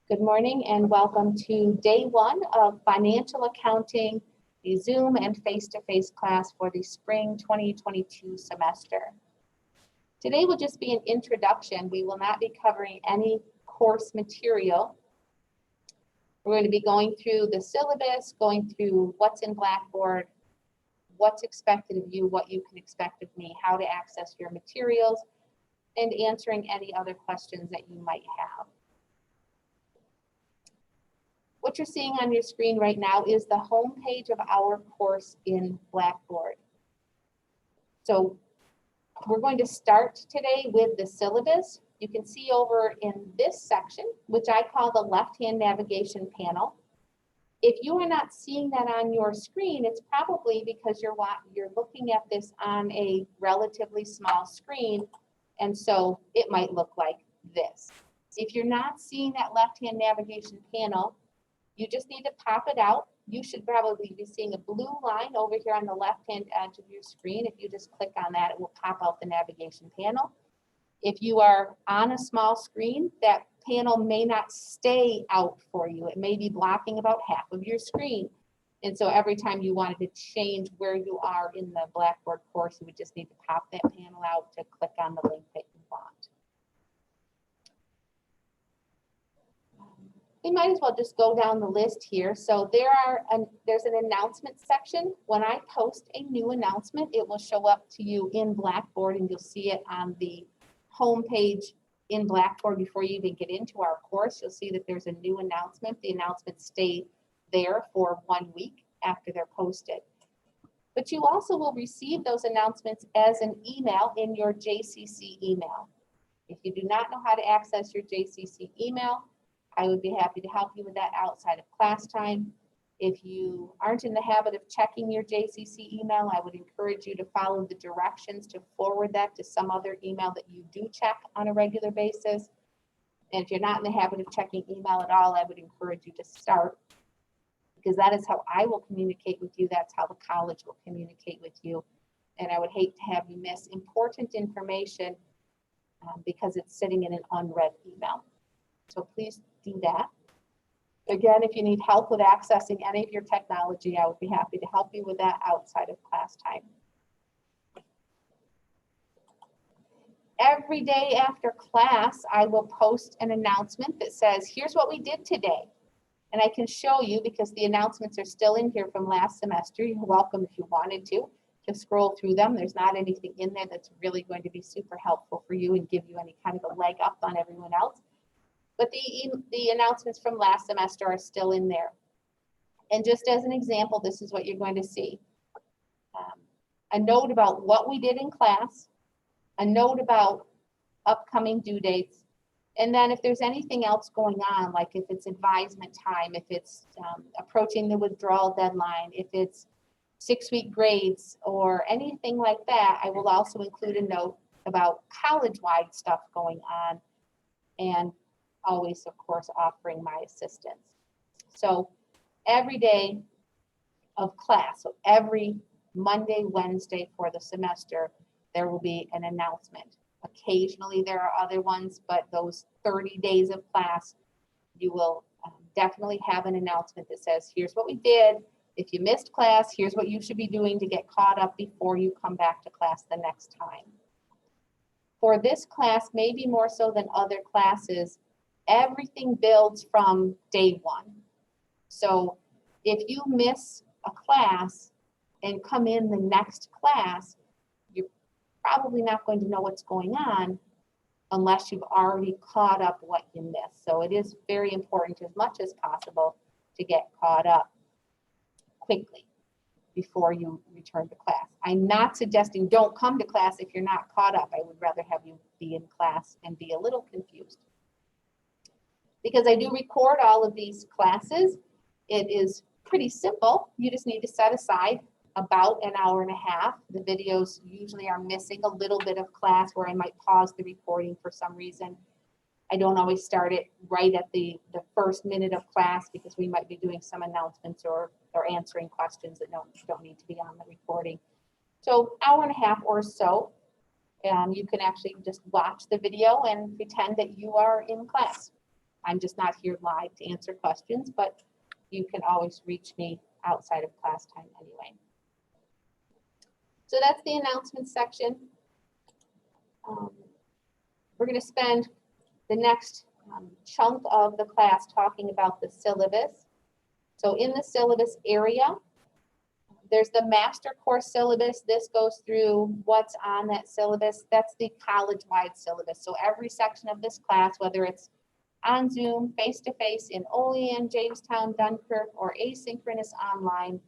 Good morning and welcome to day one of financial accounting, the Zoom and face-to-face class for the spring 2022 semester. Today will just be an introduction. We will not be covering any course material. We're going to be going through the syllabus, going through what's in Blackboard, what's expected of you, what you can expect of me, how to access your materials, and answering any other questions that you might have. What you're seeing on your screen right now is the home page of our course in Blackboard. So we're going to start today with the syllabus. You can see over in this section, which I call the left-hand navigation panel. If you are not seeing that on your screen, it's probably because you're looking at this on a relatively small screen, and so it might look like this. If you're not seeing that left-hand navigation panel, you just need to pop it out. You should probably be seeing a blue line over here on the left-hand edge of your screen. If you just click on that, it will pop out the navigation panel. If you are on a small screen, that panel may not stay out for you. It may be blocking about half of your screen. And so every time you wanted to change where you are in the Blackboard course, you would just need to pop that panel out to click on the link that you want. We might as well just go down the list here. So there's an announcement section. When I post a new announcement, it will show up to you in Blackboard and you'll see it on the home page in Blackboard before you even get into our course. You'll see that there's a new announcement. The announcements stay there for 1 week after they're posted. But you also will receive those announcements as an email in your JCC email. If you do not know how to access your JCC email, I would be happy to help you with that outside of class time. If you aren't in the habit of checking your JCC email, I would encourage you to follow the directions to forward that to some other email that you do check on a regular basis. And if you're not in the habit of checking email at all, I would encourage you to start, because that is how I will communicate with you. That's how the college will communicate with you. And I would hate to have you miss important information because it's sitting in an unread email. So please do that. Again, if you need help with accessing any of your technology, I would be happy to help you with that outside of class time. Every day after class, I will post an announcement that says, here's what we did today. And I can show you, because the announcements are still in here from last semester. You're welcome, if you wanted to scroll through them. There's not anything in there that's really going to be super helpful for you and give you any kind of a leg up on everyone else. But the announcements from last semester are still in there. And just as an example, this is what you're going to see. A note about what we did in class, a note about upcoming due dates, and then if there's anything else going on, like if it's advisement time, if it's approaching the withdrawal deadline, if it's 6-week grades or anything like that, I will also include a note about college-wide stuff going on, and always, of course, offering my assistance. So every day of class, so every Monday, Wednesday for the semester, there will be an announcement. Occasionally there are other ones, but those 30 days of class, you will definitely have an announcement that says, here's what we did. If you missed class, here's what you should be doing to get caught up before you come back to class the next time. For this class, maybe more so than other classes, everything builds from day one. So if you miss a class and come in the next class, you're probably not going to know what's going on unless you've already caught up what you missed. So it is very important, as much as possible, to get caught up quickly before you return to class. I'm not suggesting don't come to class if you're not caught up. I would rather have you be in class and be a little confused. Because I do record all of these classes, it is pretty simple. You just need to set aside about an hour and a half. The videos usually are missing a little bit of class where I might pause the recording for some reason. I don't always start it right at the first minute of class because we might be doing some announcements or answering questions that don't need to be on the recording. So hour and a half or so, you can actually just watch the video and pretend that you are in class. I'm just not here live to answer questions, but you can always reach me outside of class time anyway. So that's the announcement section. We're going to spend the next chunk of the class talking about the syllabus. So in the syllabus area, there's the master course syllabus. This goes through what's on that syllabus. That's the college-wide syllabus. So every section of this class, whether it's on Zoom, face-to-face in Olean, Jamestown, Dunkirk, or asynchronous online,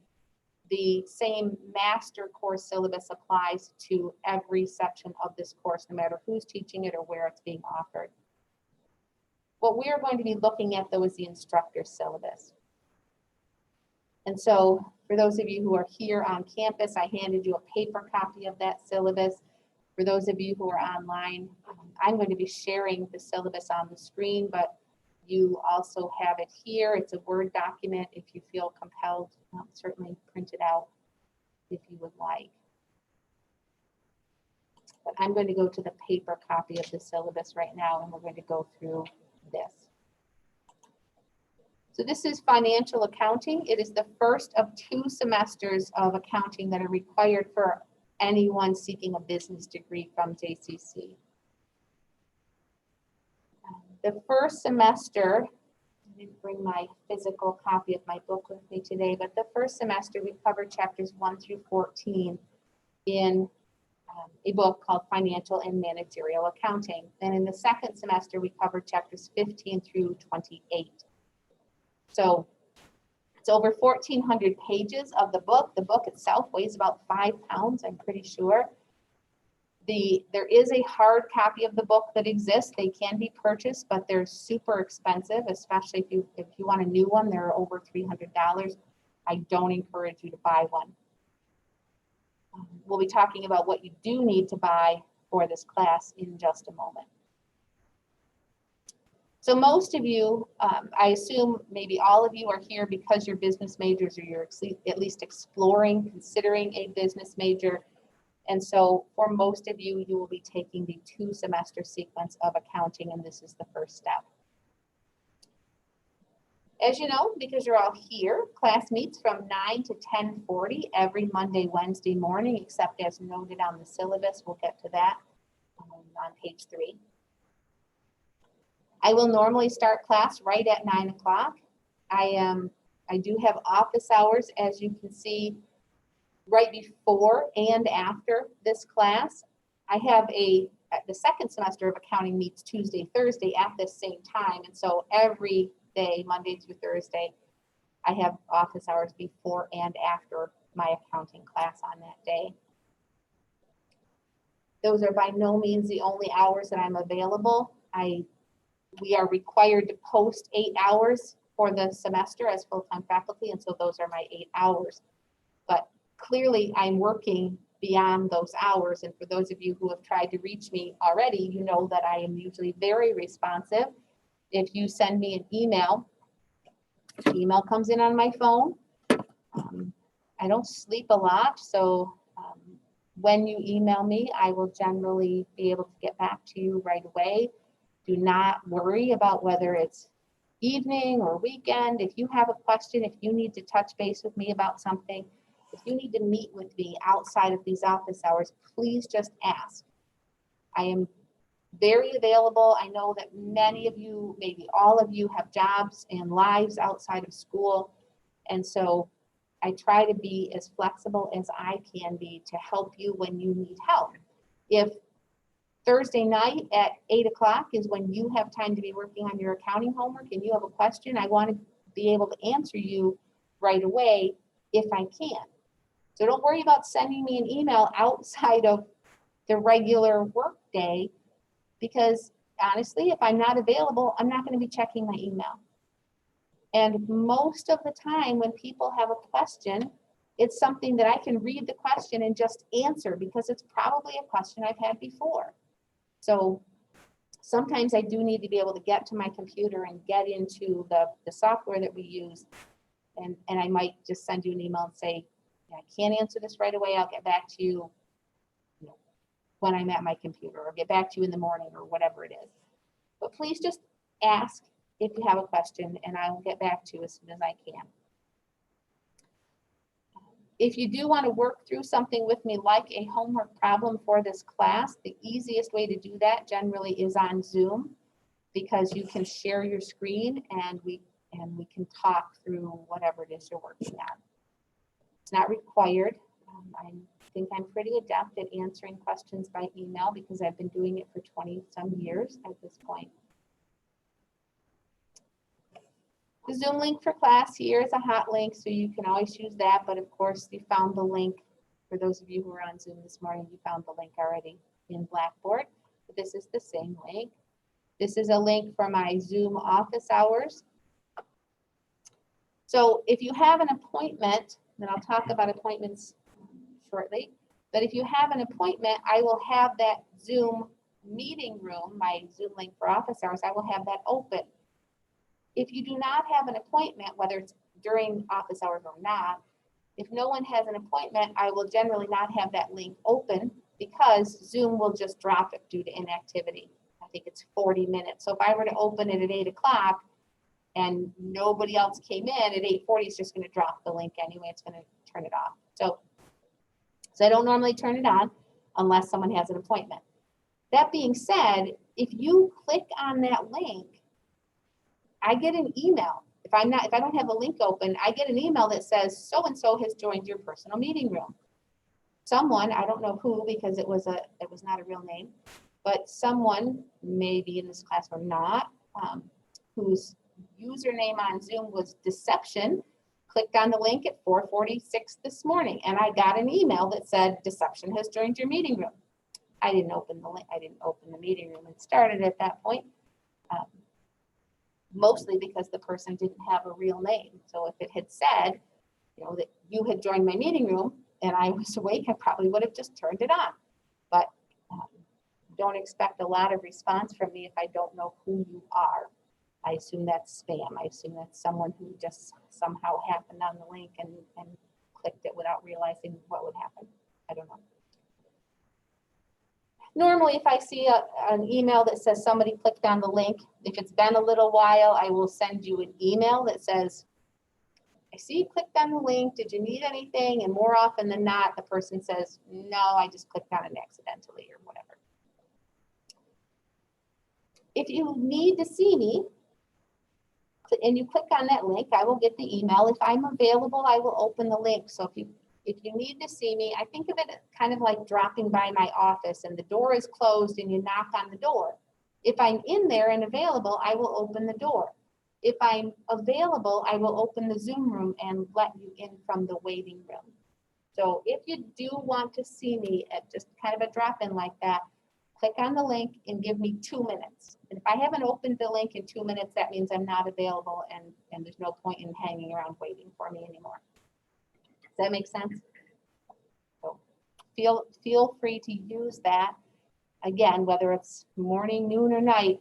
the same master course syllabus applies to every section of this course, no matter who's teaching it or where it's being offered. What we are going to be looking at, though, is the instructor syllabus. And so for those of you who are here on campus, I handed you a paper copy of that syllabus. For those of you who are online, I'm going to be sharing the syllabus on the screen, but you also have it here. It's a Word document. If you feel compelled, certainly print it out if you would like. But I'm going to go to the paper copy of the syllabus right now, and we're going to go through this. So this is financial accounting. It is the first of 2 semesters of accounting that are required for anyone seeking a business degree from JCC. The first semester, I didn't bring my physical copy of my book with me today, but the first semester we covered chapters 1 through 14 in a book called Financial and Managerial Accounting. And in the second semester, we covered chapters 15 through 28. So it's over 1,400 pages of the book. The book itself weighs about 5 pounds, I'm pretty sure. There is a hard copy of the book that exists. They can be purchased, but they're super expensive, especially if you want a new one. They're over $300. I don't encourage you to buy one. We'll be talking about what you do need to buy for this class in just a moment. So most of you, I assume maybe all of you are here because you're business majors or you're at least exploring, considering a business major. And so for most of you, you will be taking the 2-semester sequence of accounting, and this is the first step. As you know, because you're all here, class meets from 9 to 10:40 every Monday, Wednesday morning, except as noted on the syllabus. We'll get to that on page 3. I will normally start class right at 9 o'clock. I do have office hours, as you can see, right before and after this class. I have the second semester of accounting meets Tuesday, Thursday at the same time. And so every day, Monday through Thursday, I have office hours before and after my accounting class on that day. Those are by no means the only hours that I'm available. We are required to post 8 hours for the semester as full-time faculty, and so those are my 8 hours. But clearly, I'm working beyond those hours, and for those of you who have tried to reach me already, you know that I am usually very responsive. If you send me an email, the email comes in on my phone. I don't sleep a lot, so when you email me, I will generally be able to get back to you right away. Do not worry about whether it's evening or weekend. If you have a question, if you need to touch base with me about something, if you need to meet with me outside of these office hours, please just ask. I am very available. I know that many of you, maybe all of you, have jobs and lives outside of school. And so I try to be as flexible as I can be to help you when you need help. If Thursday night at 8 o'clock is when you have time to be working on your accounting homework and you have a question, I want to be able to answer you right away if I can. So don't worry about sending me an email outside of the regular work day, because honestly, if I'm not available, I'm not going to be checking my email. And most of the time when people have a question, it's something that I can read the question and just answer because it's probably a question I've had before. So sometimes I do need to be able to get to my computer and get into the software that we use. And I might just send you an email and say, I can't answer this right away. I'll get back to you, when I'm at my computer, or get back to you in the morning, or whatever it is. But please just ask if you have a question, and I will get back to you as soon as I can. If you do want to work through something with me like a homework problem for this class, the easiest way to do that generally is on Zoom, because you can share your screen and we can talk through whatever it is you're working on. It's not required. I think I'm pretty adept at answering questions by email because I've been doing it for 20 some years at this point. The Zoom link for class here is a hot link, so you can always use that. But of course, you found the link. For those of you who were on Zoom this morning, you found the link already in Blackboard. But this is the same link. This is a link for my Zoom office hours. So if you have an appointment, then I'll talk about appointments shortly. But if you have an appointment, I will have that Zoom meeting room, my Zoom link for office hours, I will have that open. If you do not have an appointment, whether it's during office hours or not, if no one has an appointment, I will generally not have that link open because Zoom will just drop it due to inactivity. I think it's 40 minutes. So if I were to open it at 8 o'clock and nobody else came in at 8:40, it's just going to drop the link anyway. It's going to turn it off. So I don't normally turn it on unless someone has an appointment. That being said, if you click on that link, I get an email. If I don't have a link open, I get an email that says so-and-so has joined your personal meeting room. Someone, I don't know who because it was not a real name, but someone, maybe in this class or not, whose username on Zoom was Deception, clicked on the link at 4:46 this morning, and I got an email that said Deception has joined your meeting room. I didn't open the link. I didn't open the meeting room and started at that point. Mostly because the person didn't have a real name. So if it had said, that you had joined my meeting room and I was awake, I probably would have just turned it on. But don't expect a lot of response from me if I don't know who you are. I assume that's spam. I assume that's someone who just somehow happened on the link and clicked it without realizing what would happen. I don't know. Normally, if I see an email that says somebody clicked on the link, if it's been a little while, I will send you an email that says, I see you clicked on the link. Did you need anything? And more often than not, the person says, no, I just clicked on it accidentally or whatever. If you need to see me and you click on that link, I will get the email. If I'm available, I will open the link. So if you need to see me, I think of it kind of like dropping by my office and the door is closed and you knock on the door. If I'm in there and available, I will open the door. If I'm available, I will open the Zoom room and let you in from the waiting room. So if you do want to see me at just kind of a drop-in like that, click on the link and give me 2 minutes. And if I haven't opened the link in 2 minutes, that means I'm not available and there's no point in hanging around waiting for me anymore. Does that make sense? So feel free to use that. Again, whether it's morning, noon, or night,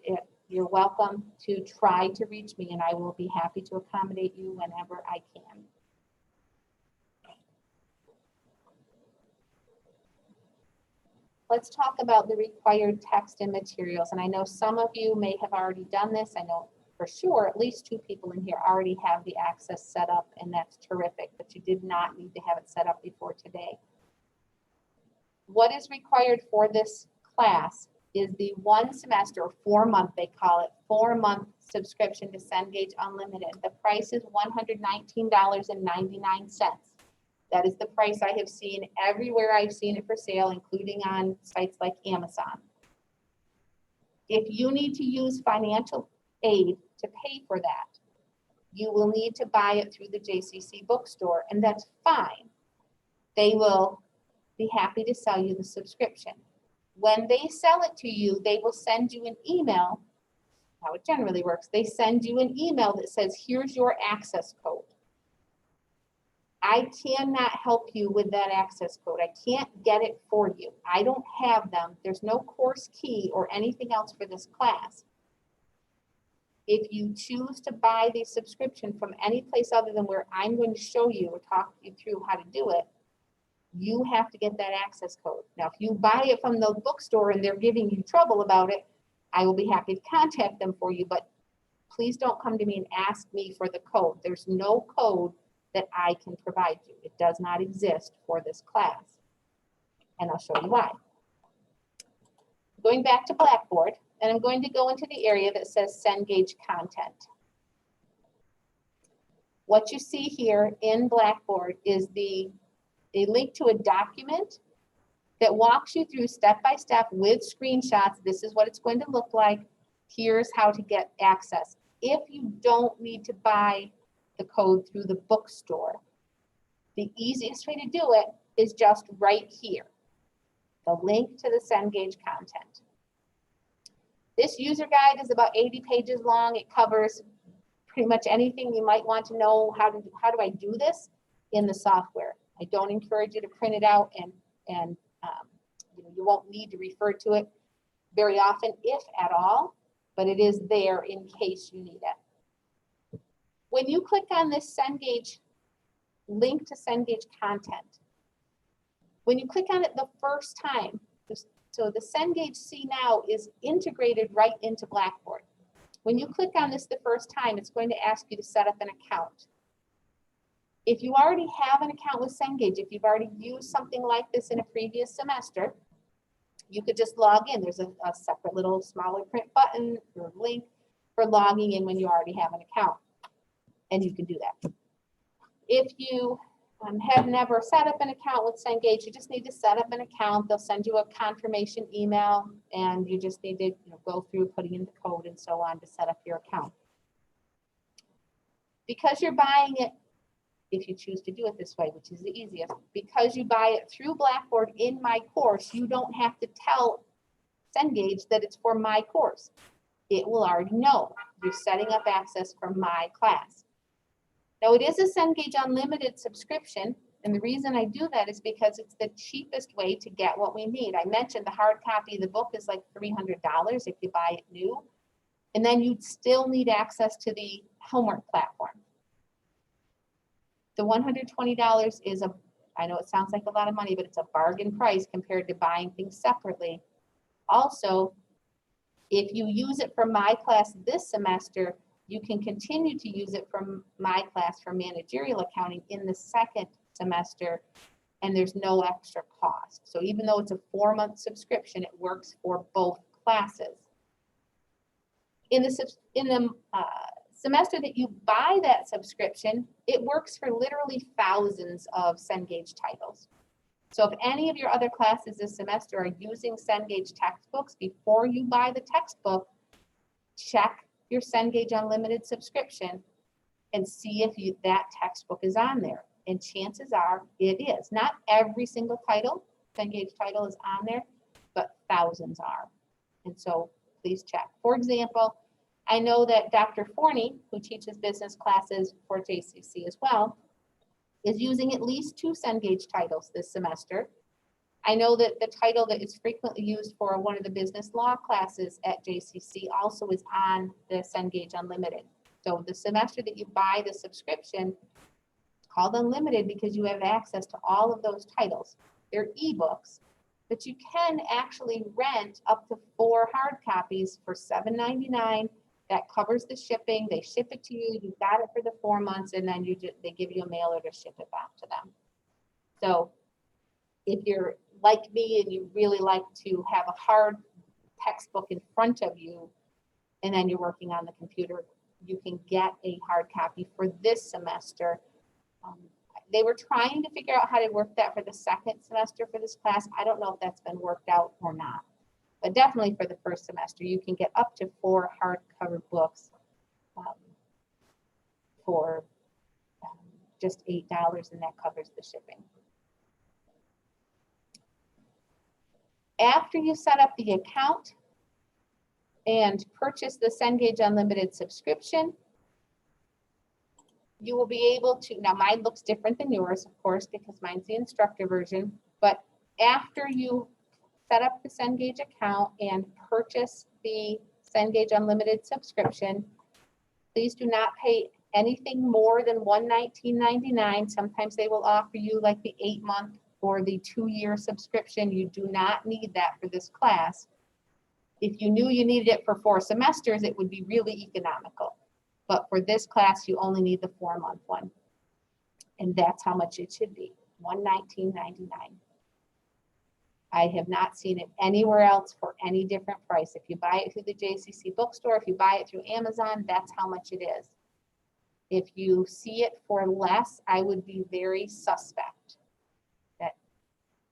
you're welcome to try to reach me, and I will be happy to accommodate you whenever I can. Let's talk about the required text and materials. And I know some of you may have already done this. I know for sure at least 2 people in here already have the access set up, and that's terrific, but you did not need to have it set up before today. What is required for this class is the 1 semester or 4-month, they call it, 4-month subscription to Cengage Unlimited. The price is $119.99. That is the price I have seen everywhere I've seen it for sale, including on sites like Amazon. If you need to use financial aid to pay for that, you will need to buy it through the JCC bookstore, and that's fine. They will be happy to sell you the subscription. When they sell it to you, they will send you an email. How it generally works, they send you an email that says, here's your access code. I cannot help you with that access code. I can't get it for you. I don't have them. There's no course key or anything else for this class. If you choose to buy the subscription from any place other than where I'm going to show you or talk you through how to do it, you have to get that access code. Now, if you buy it from the bookstore and they're giving you trouble about it, I will be happy to contact them for you, but please don't come to me and ask me for the code. There's no code that I can provide you. It does not exist for this class. And I'll show you why. Going back to Blackboard, and I'm going to go into the area that says Cengage content. What you see here in Blackboard is a link to a document that walks you through step by step with screenshots. This is what it's going to look like. Here's how to get access. If you don't need to buy the code through the bookstore, the easiest way to do it is just right here, the link to the Cengage content. This user guide is about 80 pages long. It covers pretty much anything you might want to know. How do I do this in the software? I don't encourage you to print it out, and you won't need to refer to it very often, if at all, but it is there in case you need it. When you click on this Cengage link to Cengage content, when you click on it the first time, so the Cengage See Now is integrated right into Blackboard. When you click on this the first time, it's going to ask you to set up an account. If you already have an account with Cengage, if you've already used something like this in a previous semester, you could just log in. There's a separate little smaller print button or link for logging in when you already have an account, and you can do that. If you have never set up an account with Cengage, you just need to set up an account. They'll send you a confirmation email, and you just need to go through putting in the code and so on to set up your account. Because you're buying it, if you choose to do it this way, which is the easiest, because you buy it through Blackboard in my course, you don't have to tell Cengage that it's for my course. It will already know you're setting up access for my class. Now, it is a Cengage Unlimited subscription, and the reason I do that is because it's the cheapest way to get what we need. I mentioned the hard copy of the book is like $300 if you buy it new, and then you'd still need access to the homework platform. The $120 is I know it sounds like a lot of money, but it's a bargain price compared to buying things separately. Also, if you use it for my class this semester, you can continue to use it from my class for managerial accounting in the second semester, and there's no extra cost. So even though it's a 4-month subscription, it works for both classes. In the semester that you buy that subscription, it works for literally thousands of Cengage titles. So if any of your other classes this semester are using Cengage textbooks, before you buy the textbook, check your Cengage Unlimited subscription and see if that textbook is on there. And chances are it is. Not every single title, Cengage title, is on there, but thousands are. And so please check. For example, I know that Dr. Forney, who teaches business classes for JCC as well, is using at least 2 Cengage titles this semester. I know that the title that is frequently used for one of the business law classes at JCC also is on the Cengage Unlimited. So the semester that you buy the subscription, it's called Unlimited because you have access to all of those titles. They're ebooks, but you can actually rent up to 4 hard copies for $7.99. That covers the shipping. They ship it to you. You've got it for the 4 months, and then they give you a mailer to ship it back to them. So if you're like me and you really like to have a hard textbook in front of you, and then you're working on the computer, you can get a hard copy for this semester. They were trying to figure out how to work that for the second semester for this class. I don't know if that's been worked out or not. But definitely for the first semester, you can get up to 4 hardcover books for just $8, and that covers the shipping. After you set up the account and purchase the Cengage Unlimited subscription, you will be able to, now mine looks different than yours, of course, because mine's the instructor version, but after you set up the Cengage account and purchase the Cengage Unlimited subscription, please do not pay anything more than $119.99. Sometimes they will offer you like the 8-month or the 2-year subscription. You do not need that for this class. If you knew you needed it for 4 semesters, it would be really economical. But for this class, you only need the 4-month one. And that's how much it should be, $119.99. I have not seen it anywhere else for any different price. If you buy it through the JCC bookstore, if you buy it through Amazon, that's how much it is. If you see it for less, I would be very suspect.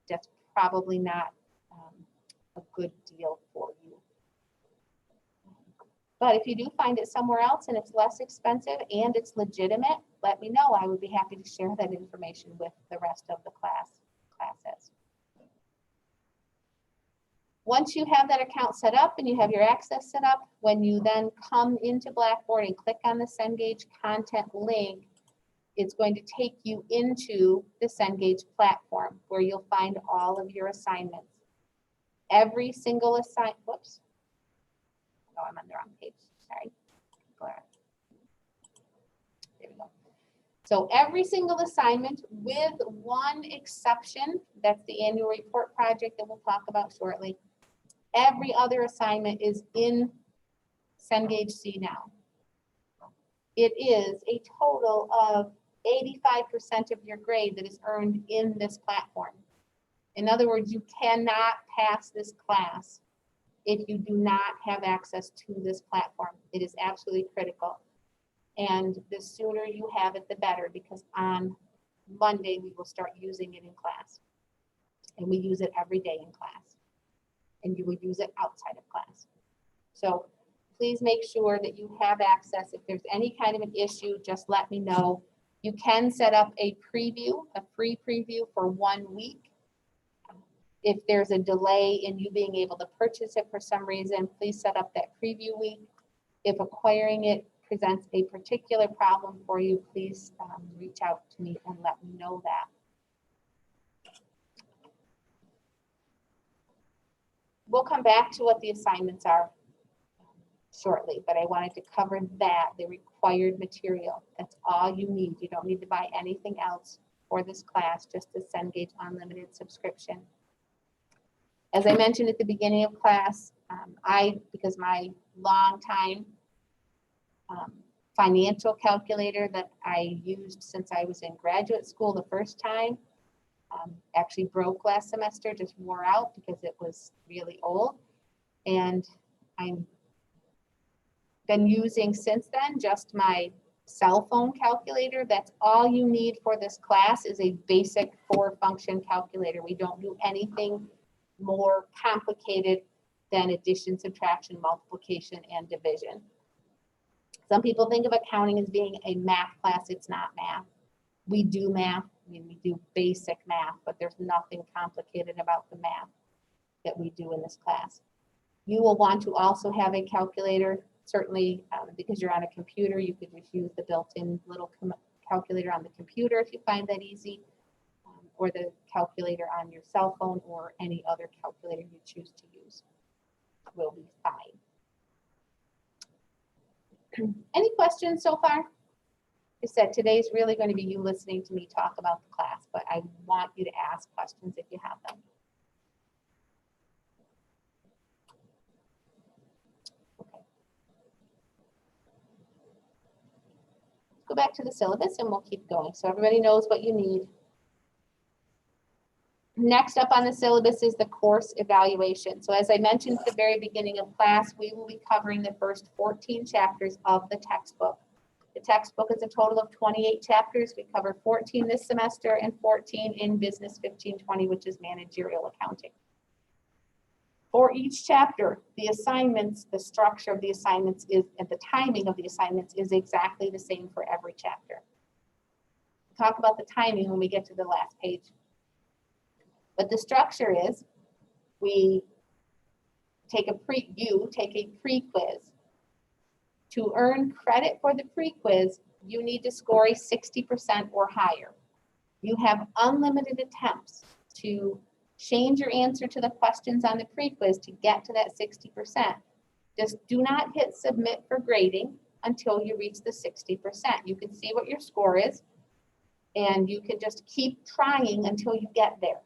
That's probably not a good deal for you. But if you do find it somewhere else and it's less expensive and it's legitimate, let me know. I would be happy to share that information with the rest of the classes. Once you have that account set up and you have your access set up, when you then come into Blackboard and click on the Cengage content link, it's going to take you into the Cengage platform where you'll find all of your assignments. Every single assignment, whoops. Oh, I'm on the wrong page, sorry. There we go. So every single assignment with one exception, that's the annual report project that we'll talk about shortly. Every other assignment is in Cengage C now. It is a total of 85% of your grade that is earned in this platform. In other words, you cannot pass this class if you do not have access to this platform. It is absolutely critical. And the sooner you have it, the better, because on Monday, we will start using it in class. And we use it every day in class. And you will use it outside of class. So please make sure that you have access. If there's any kind of an issue, just let me know. You can set up a preview, a free preview for 1 week. If there's a delay in you being able to purchase it for some reason, please set up that preview week. If acquiring it presents a particular problem for you, please reach out to me and let me know that. We'll come back to what the assignments are shortly, but I wanted to cover that, the required material. That's all you need. You don't need to buy anything else for this class, just the Cengage Unlimited subscription. As I mentioned at the beginning of class, because my long time financial calculator that I used since I was in graduate school the first time, actually broke last semester, just wore out because it was really old. And I've been using since then just my cell phone calculator. That's all you need for this class is a basic 4-function calculator. We don't do anything more complicated than addition, subtraction, multiplication, and division. Some people think of accounting as being a math class. It's not math. We do math. I mean, we do basic math, but there's nothing complicated about the math that we do in this class. You will want to also have a calculator, certainly because you're on a computer, you could just use the built-in little calculator on the computer if you find that easy, or the calculator on your cell phone or any other calculator you choose to use will be fine. Any questions so far? I said today's really going to be you listening to me talk about the class, but I want you to ask questions if you have them. Okay. Go back to the syllabus and we'll keep going so everybody knows what you need. Next up on the syllabus is the course evaluation. So as I mentioned at the very beginning of class, we will be covering the first 14 chapters of the textbook. The textbook is a total of 28 chapters. We cover 14 this semester and 14 in Business 1520, which is managerial accounting. For each chapter, the assignments, the structure of the assignments is, and the timing of the assignments is exactly the same for every chapter. We'll talk about the timing when we get to the last page. But the structure is we take you take a pre-quiz. To earn credit for the pre-quiz, you need to score a 60% or higher. You have unlimited attempts to change your answer to the questions on the pre-quiz to get to that 60%. Just do not hit submit for grading until you reach the 60%. You can see what your score is, and you can just keep trying until you get there.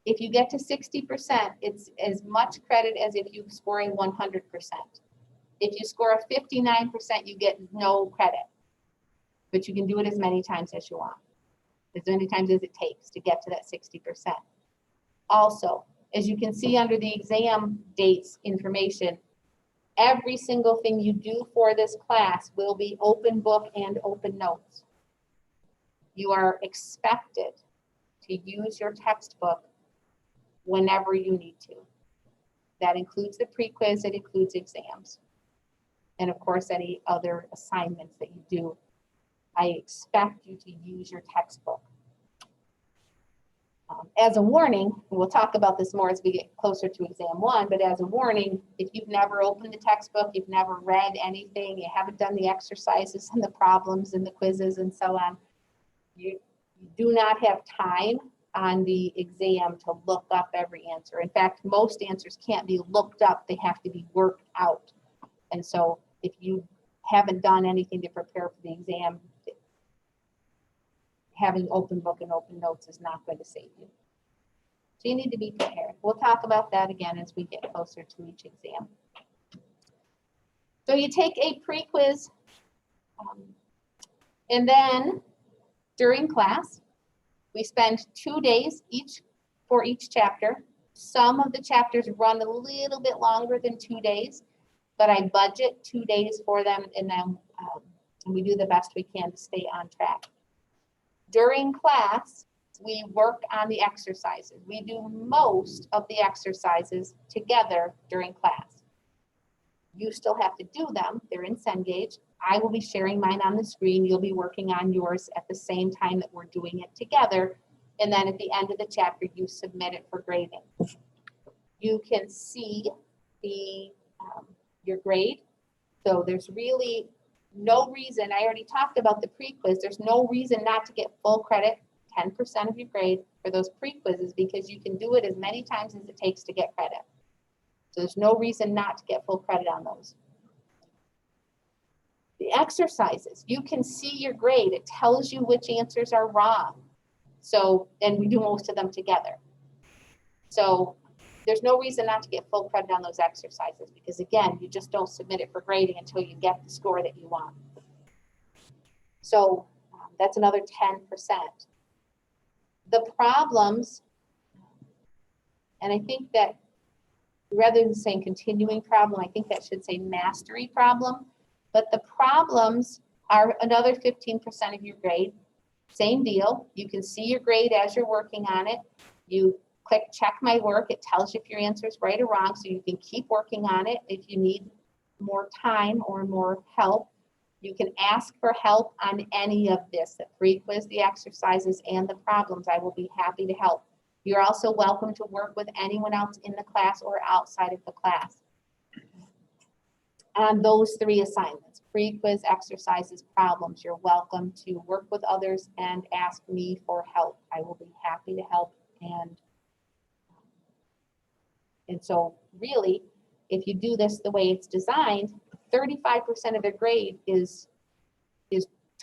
If you get to 60%, it's as much credit as if you score a 100%. If you score a 59%, you get no credit, but you can do it as many times as you want, as many times as it takes to get to that 60%. Also, as you can see under the exam dates information, every single thing you do for this class will be open book and open notes. You are expected to use your textbook whenever you need to. That includes the pre-quiz, it includes exams. And of course, any other assignments that you do. I expect you to use your textbook. As a warning, and we'll talk about this more as we get closer to exam one, but as a warning, if you've never opened the textbook, you've never read anything, you haven't done the exercises and the problems and the quizzes and so on, you do not have time on the exam to look up every answer. In fact, most answers can't be looked up, they have to be worked out. And so if you haven't done anything to prepare for the exam, having open book and open notes is not going to save you. So you need to be prepared. We'll talk about that again as we get closer to each exam. So you take a pre-quiz, and then during class, we spend 2 days for each chapter. Some of the chapters run a little bit longer than 2 days, but I budget 2 days for them, and then we do the best we can to stay on track. During class, we work on the exercises. We do most of the exercises together during class. You still have to do them. They're in Cengage. I will be sharing mine on the screen. You'll be working on yours at the same time that we're doing it together. And then at the end of the chapter, you submit it for grading. You can see your grade. So there's really no reason, I already talked about the pre-quiz, there's no reason not to get full credit, 10% of your grade for those pre-quizzes, because you can do it as many times as it takes to get credit. So there's no reason not to get full credit on those. The exercises, you can see your grade. It tells you which answers are wrong. So, and we do most of them together. So there's no reason not to get full credit on those exercises, because again, you just don't submit it for grading until you get the score that you want. So that's another 10%. The problems, and I think that rather than saying continuing problem, I think that should say mastery problem, but the problems are another 15% of your grade. Same deal, you can see your grade as you're working on it. You click check my work, it tells you if your answer is right or wrong, so you can keep working on it. If you need more time or more help, you can ask for help on any of this, the pre-quiz, the exercises, and the problems. I will be happy to help. You're also welcome to work with anyone else in the class or outside of the class on those 3 assignments, pre-quiz, exercises, problems. You're welcome to work with others and ask me for help. I will be happy to help. And so really, if you do this the way it's designed, 35% of the grade is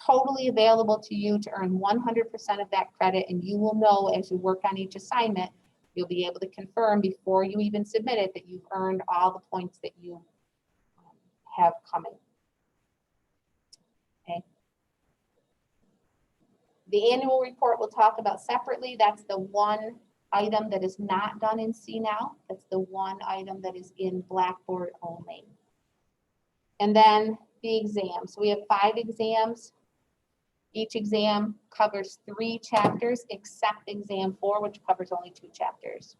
totally available to you to earn 100% of that credit, and you will know as you work on each assignment, you'll be able to confirm before you even submit it that you've earned all the points that you have coming. Okay. The annual report we'll talk about separately. That's the one item that is not done in CNOW. That's the one item that is in Blackboard only. And then the exams. So we have 5 exams. Each exam covers 3 chapters, except exam 4, which covers only 2 chapters.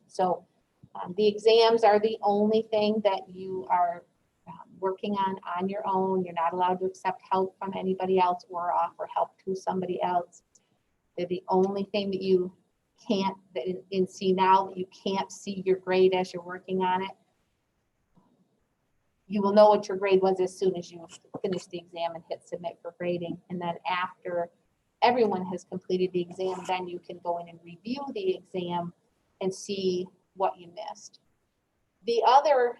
So the exams are the only thing that you are working on your own. You're not allowed to accept help from anybody else or offer help to somebody else. They're the only thing that you can't, that in CNOW, that you can't see your grade as you're working on it. You will know what your grade was as soon as you finish the exam and hit submit for grading. And then after everyone has completed the exam, then you can go in and review the exam and see what you missed. The other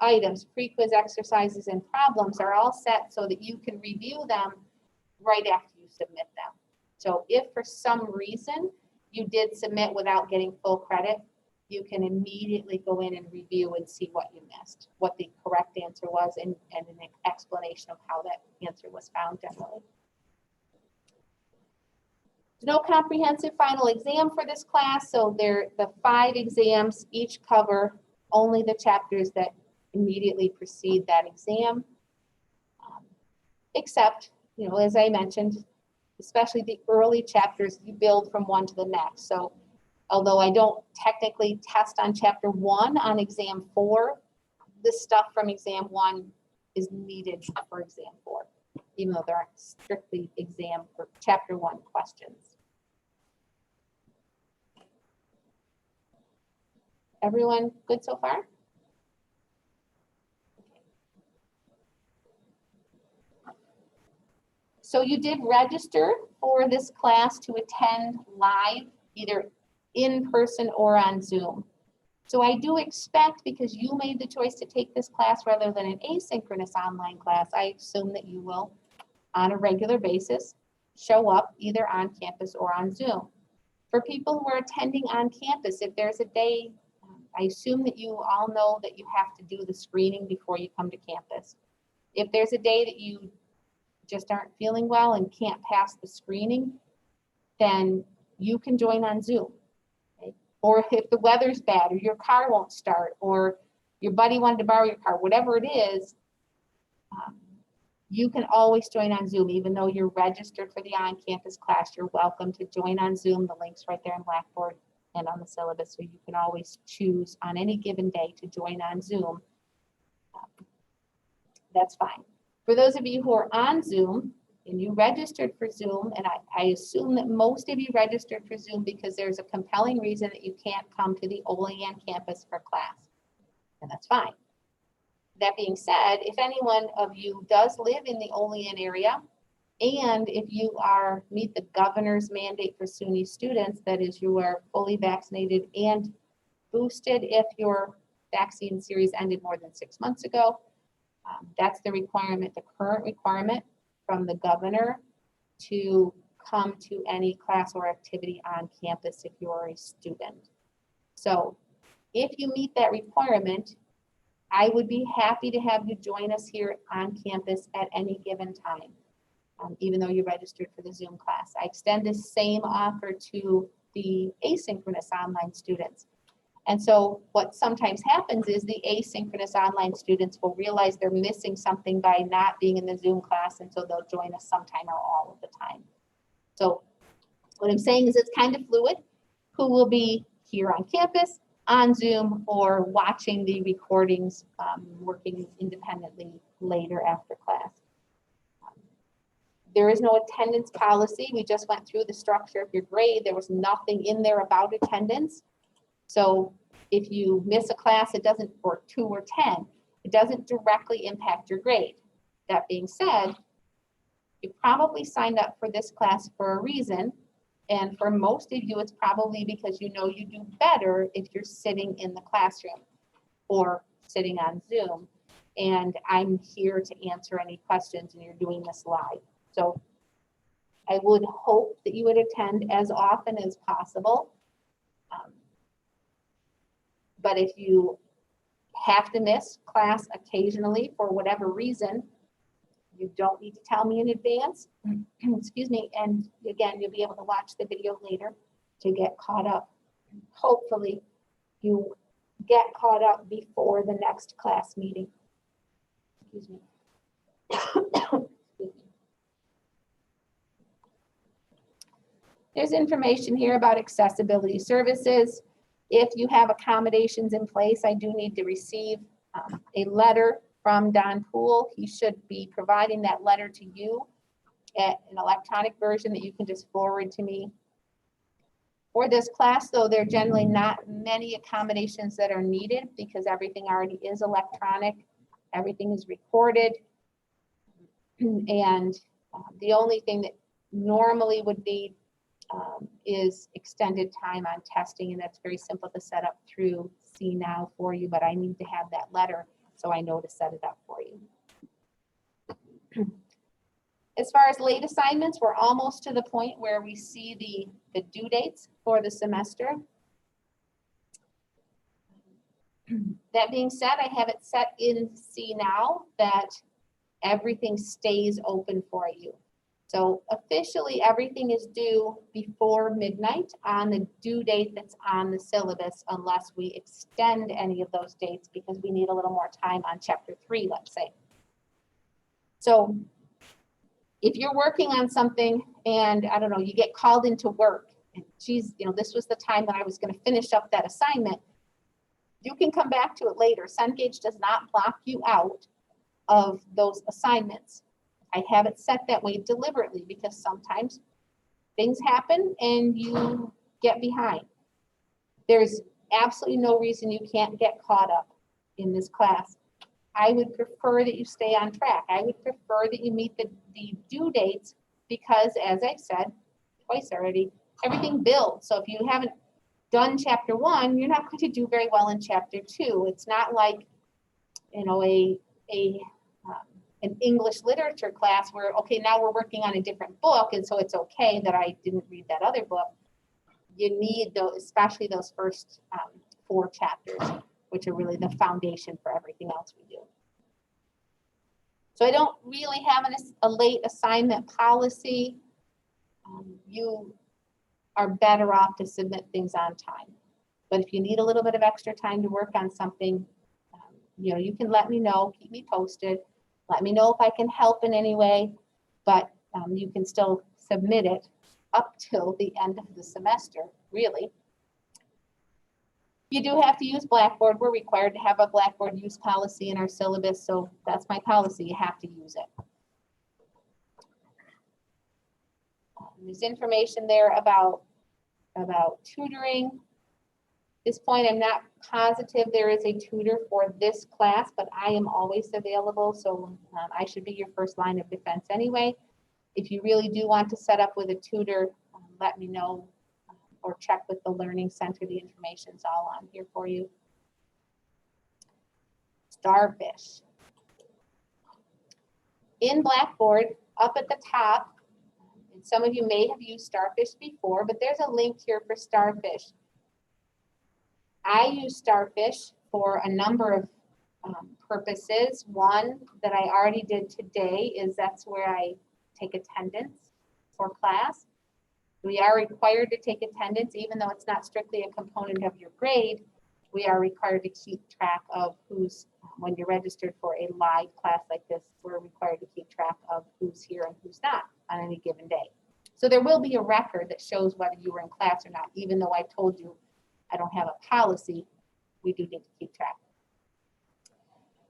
items, pre-quiz exercises and problems, are all set so that you can review them right after you submit them. So if for some reason you did submit without getting full credit, you can immediately go in and review and see what you missed, what the correct answer was, and an explanation of how that answer was found generally. No comprehensive final exam for this class, so the 5 exams each cover only the chapters that immediately precede that exam, except, you know, as I mentioned, especially the early chapters, you build from one to the next. So although I don't technically test on chapter 1 on exam 4, the stuff from exam 1 is needed for exam 4, even though there aren't strictly exam for chapter 1 questions. Everyone good so far? So you did register for this class to attend live, either in person or on Zoom. So I do expect, because you made the choice to take this class rather than an asynchronous online class, I assume that you will, on a regular basis, show up either on campus or on Zoom. For people who are attending on campus, if there's a day, I assume that you all know that you have to do the screening before you come to campus. If there's a day that you just aren't feeling well and can't pass the screening, then you can join on Zoom. Okay? Or if the weather's bad, or your car won't start, or your buddy wanted to borrow your car, whatever it is, you can always join on Zoom. Even though you're registered for the on-campus class, you're welcome to join on Zoom. The link's right there in Blackboard and on the syllabus, so you can always choose on any given day to join on Zoom. That's fine. For those of you who are on Zoom and you registered for Zoom, and I assume that most of you registered for Zoom because there's a compelling reason that you can't come to the Olean campus for class, and that's fine. That being said, if anyone of you does live in the Olean area, and if you meet the governor's mandate for SUNY students, that is, you are fully vaccinated and boosted if your vaccine series ended more than 6 months ago, that's the requirement, the current requirement from the governor to come to any class or activity on campus if you're a student. So if you meet that requirement, I would be happy to have you join us here on campus at any given time, even though you registered for the Zoom class. I extend the same offer to the asynchronous online students. And so what sometimes happens is the asynchronous online students will realize they're missing something by not being in the Zoom class, and so they'll join us sometime or all of the time. So what I'm saying is it's kind of fluid who will be here on campus, on Zoom, or watching the recordings, working independently later after class. There is no attendance policy. We just went through the structure of your grade. There was nothing in there about attendance. So if you miss a class, it doesn't, or 2 or 10, it doesn't directly impact your grade. That being said, you probably signed up for this class for a reason. And for most of you, it's probably because you know you do better if you're sitting in the classroom or sitting on Zoom. And I'm here to answer any questions, and you're doing this live. So I would hope that you would attend as often as possible. But if you have to miss class occasionally for whatever reason, you don't need to tell me in advance. Excuse me. And again, you'll be able to watch the video later to get caught up. Hopefully you get caught up before the next class meeting. Excuse me. There's information here about accessibility services. If you have accommodations in place, I do need to receive a letter from Don Poole. He should be providing that letter to you at an electronic version that you can just forward to me. For this class, though, there are generally not many accommodations that are needed because everything already is electronic. Everything is recorded. And the only thing that normally would need is extended time on testing, and that's very simple to set up through CNow for you, but I need to have that letter so I know to set it up for you. As far as late assignments, we're almost to the point where we see the due dates for the semester. That being said, I have it set in C now that everything stays open for you. So officially, everything is due before midnight on the due date that's on the syllabus, unless we extend any of those dates because we need a little more time on chapter 3, let's say. So if you're working on something and, I don't know, you get called into work, and geez, you know, this was the time that I was going to finish up that assignment, you can come back to it later. Cengage does not block you out of those assignments. I have it set that way deliberately because sometimes things happen and you get behind. There's absolutely no reason you can't get caught up in this class. I would prefer that you stay on track. I would prefer that you meet the due dates because, as I've said twice already, everything builds. So if you haven't done chapter 1, you're not going to do very well in chapter 2. It's not like, you know, an English literature class where, okay, now we're working on a different book, and so it's okay that I didn't read that other book. You need those, especially those first 4 chapters, which are really the foundation for everything else we do. So I don't really have a late assignment policy. You are better off to submit things on time. But if you need a little bit of extra time to work on something, you know, you can let me know, keep me posted. Let me know if I can help in any way, but you can still submit it up till the end of the semester, really. You do have to use Blackboard. We're required to have a Blackboard use policy in our syllabus, so that's my policy. You have to use it. There's information there about tutoring. At this point, I'm not positive there is a tutor for this class, but I am always available, so I should be your first line of defense anyway. If you really do want to set up with a tutor, let me know, or check with the Learning Center. The information's all on here for you. Starfish. In Blackboard, up at the top, and some of you may have used Starfish before, but there's a link here for Starfish. I use Starfish for a number of purposes. One that I already did today is that's where I take attendance for class. We are required to take attendance, even though it's not strictly a component of your grade. We are required to keep track of who's, when you're registered for a live class like this, we're required to keep track of who's here and who's not on any given day. So there will be a record that shows whether you were in class or not, even though I told you I don't have a policy, we do need to keep track.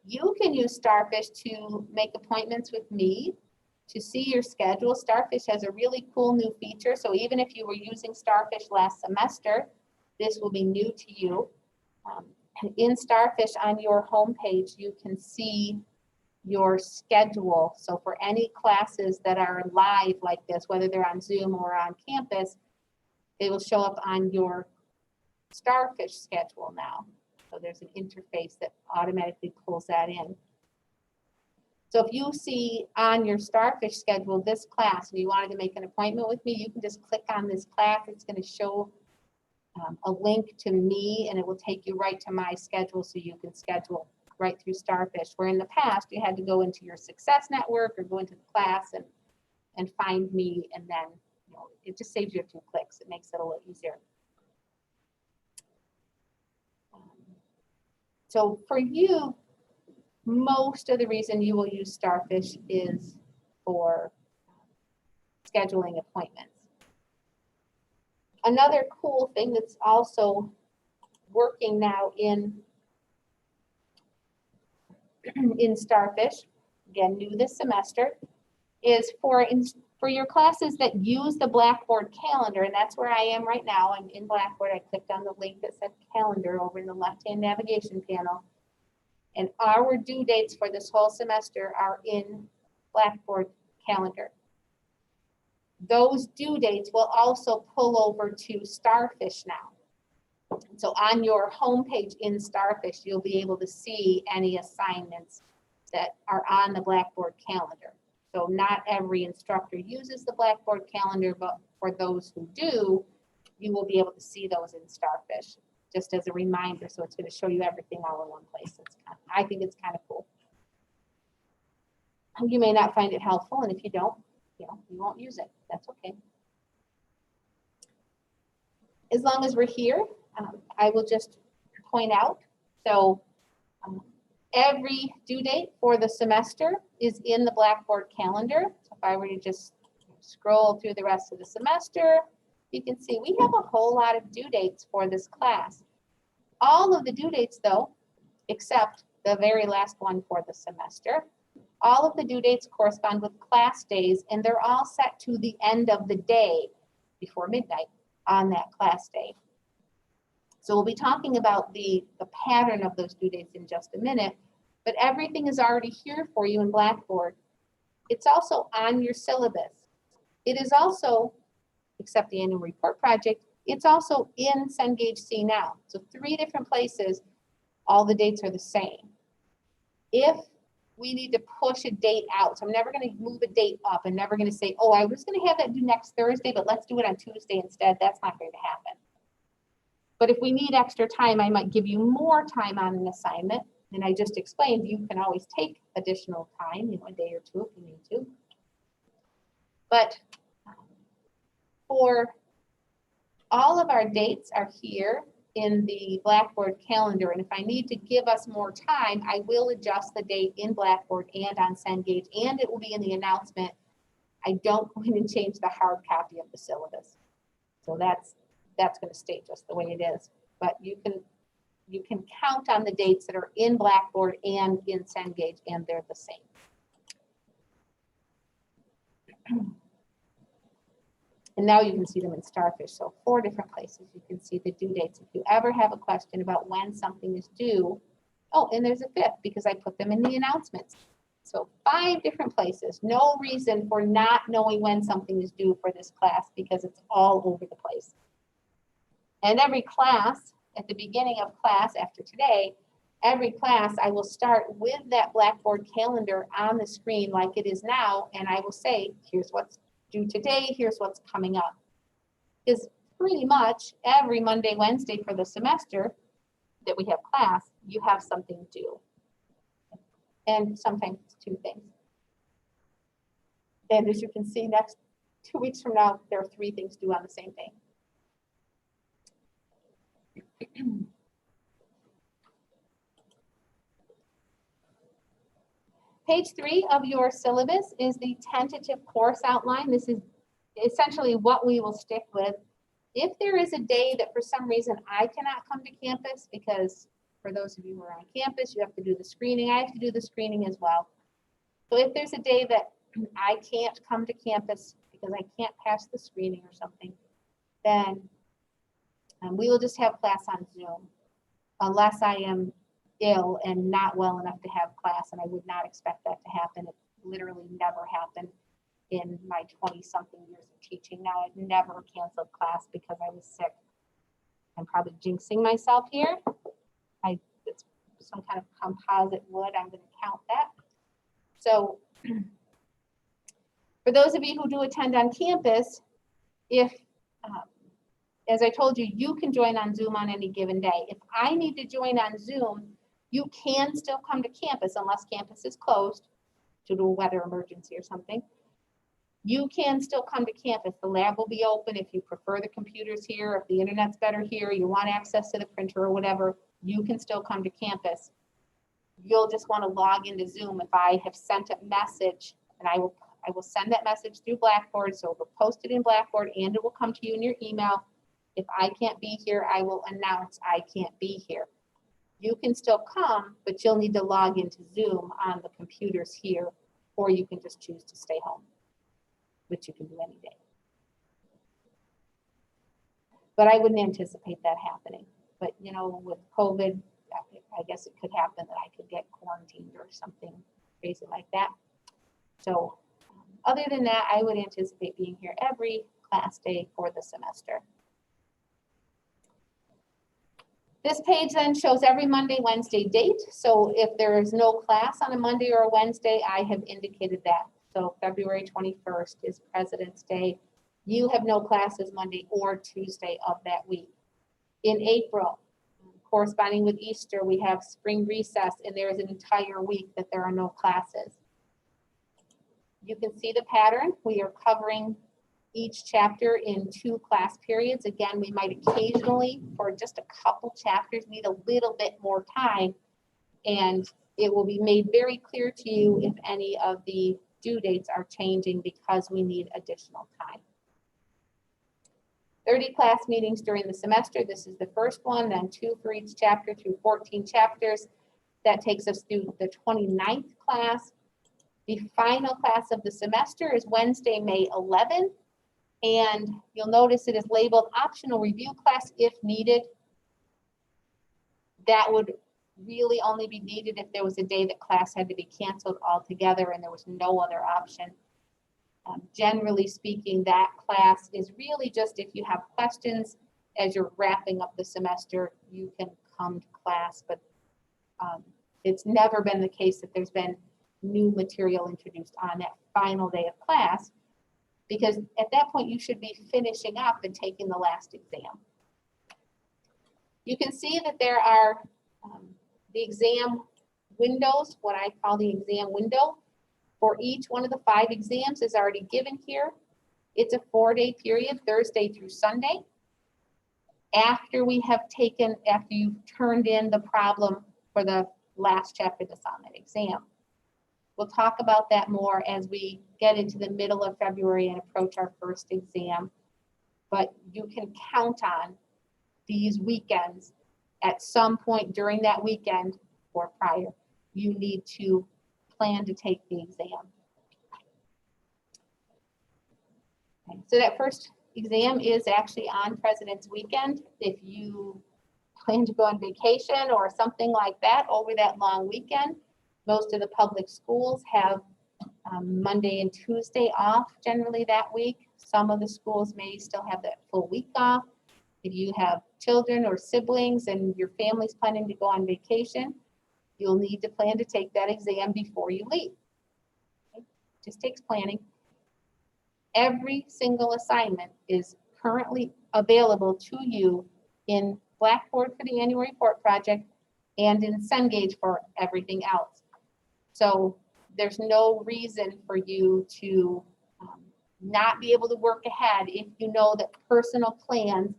You can use Starfish to make appointments with me, to see your schedule. Starfish has a really cool new feature, so even if you were using Starfish last semester, this will be new to you. And in Starfish on your homepage, you can see your schedule. So for any classes that are live like this, whether they're on Zoom or on campus, they will show up on your Starfish schedule now. So there's an interface that automatically pulls that in. So if you see on your Starfish schedule this class and you wanted to make an appointment with me, you can just click on this class. It's going to show a link to me, and it will take you right to my schedule so you can schedule right through Starfish, where in the past you had to go into your Success Network or go into the class and find me, and then, you know, it just saves you a few clicks. It makes it a little easier. So for you, most of the reason you will use Starfish is for scheduling appointments. Another cool thing that's also working now in Starfish, again, new this semester, is for your classes that use the Blackboard calendar, and that's where I am right now. I'm in Blackboard. I clicked on the link that said calendar over in the left-hand navigation panel. And our due dates for this whole semester are in Blackboard calendar. Those due dates will also pull over to Starfish now. So on your homepage in Starfish, you'll be able to see any assignments that are on the Blackboard calendar. So not every instructor uses the Blackboard calendar, but for those who do, you will be able to see those in Starfish. just as a reminder. So it's going to show you everything all in one place. I think it's kind of cool. You may not find it helpful, and if you don't, you won't use it. That's okay. As long as we're here, I will just point out. So every due date for the semester is in the Blackboard calendar. So if I were to just scroll through the rest of the semester, you can see we have a whole lot of due dates for this class. All of the due dates, though, except the very last one for the semester, all of the due dates correspond with class days, and they're all set to the end of the day before midnight on that class day. So we'll be talking about the pattern of those due dates in just a minute, but everything is already here for you in Blackboard. It's also on your syllabus. It is also, except the annual report project, it's also in Cengage See Now. So 3 different places, all the dates are the same. If we need to push a date out, so I'm never going to move a date up. I'm never going to say, oh, I was going to have that due next Thursday, but let's do it on Tuesday instead. That's not going to happen. But if we need extra time, I might give you more time on an assignment. And I just explained, you can always take additional time, a day or 2 if you need to. But for all of our dates are here in the Blackboard calendar. And if I need to give us more time, I will adjust the date in Blackboard and on Cengage, and it will be in the announcement. I don't go in and change the hard copy of the syllabus. So that's going to stay just the way it is. But you can count on the dates that are in Blackboard and in Cengage, and they're the same. And now you can see them in Starfish. So 4 different places you can see the due dates. If you ever have a question about when something is due, oh, and there's a 5th because I put them in the announcements. So 5 different places. No reason for not knowing when something is due for this class because it's all over the place. And every class, at the beginning of class after today, every class I will start with that Blackboard calendar on the screen like it is now, and I will say, here's what's due today, here's what's coming up. Because pretty much every Monday, Wednesday for the semester that we have class, you have something due. And sometimes it's 2 things. And as you can see, next 2 weeks from now, there are 3 things due on the same day. Page 3 of your syllabus is the tentative course outline. This is essentially what we will stick with. If there is a day that for some reason I cannot come to campus, because for those of you who are on campus, you have to do the screening. I have to do the screening as well. So if there's a day that I can't come to campus because I can't pass the screening or something, then we will just have class on Zoom, unless I am ill and not well enough to have class, and I would not expect that to happen. It literally never happened in my 20-something years of teaching. Now, I've never canceled class because I was sick. I'm probably jinxing myself here. It's some kind of composite wood. I'm going to count that. So for those of you who do attend on campus, if as I told you, you can join on Zoom on any given day. If I need to join on Zoom, you can still come to campus unless campus is closed due to a weather emergency or something. You can still come to campus. The lab will be open. If you prefer the computers here, if the internet's better here, you want access to the printer or whatever, you can still come to campus. You'll just want to log into Zoom. If I have sent a message, and I will send that message through Blackboard, so we'll post it in Blackboard and it will come to you in your email. If I can't be here, I will announce I can't be here. You can still come, but you'll need to log into Zoom on the computers here, or you can just choose to stay home, which you can do any day. But I wouldn't anticipate that happening. But with COVID, I guess it could happen that I could get quarantined or something crazy like that. So other than that, I would anticipate being here every class day for the semester. This page then shows every Monday, Wednesday date. So if there is no class on a Monday or a Wednesday, I have indicated that. So February 21st is President's Day. You have no classes Monday or Tuesday of that week. In April, corresponding with Easter, we have spring recess, and there is an entire week that there are no classes. You can see the pattern. We are covering each chapter in 2 class periods. Again, we might occasionally, for just a couple chapters, need a little bit more time, and it will be made very clear to you if any of the due dates are changing because we need additional time. 30 class meetings during the semester. This is the first one, then 2 for each chapter through 14 chapters. That takes us through the 29th class. The final class of the semester is Wednesday, May 11th. And you'll notice it is labeled optional review class if needed. That would really only be needed if there was a day that class had to be canceled altogether and there was no other option. Generally speaking, that class is really just if you have questions as you're wrapping up the semester, you can come to class, but it's never been the case that there's been new material introduced on that final day of class, because at that point you should be finishing up and taking the last exam. You can see that there are the exam windows, what I call the exam window, for each one of the 5 exams is already given here. It's a 4-day period, Thursday through Sunday. After you've turned in the problem for the last chapter that's on that exam. We'll talk about that more as we get into the middle of February and approach our first exam. But you can count on these weekends. At some point during that weekend or prior, you need to plan to take the exam. Okay, so that first exam is actually on President's Weekend. If you plan to go on vacation or something like that over that long weekend, most of the public schools have Monday and Tuesday off generally that week. Some of the schools may still have that full week off. If you have children or siblings and your family's planning to go on vacation, you'll need to plan to take that exam before you leave. Okay? Just takes planning. Every single assignment is currently available to you in Blackboard for the annual report project and in Cengage for everything else. So there's no reason for you to not be able to work ahead if you know that personal plans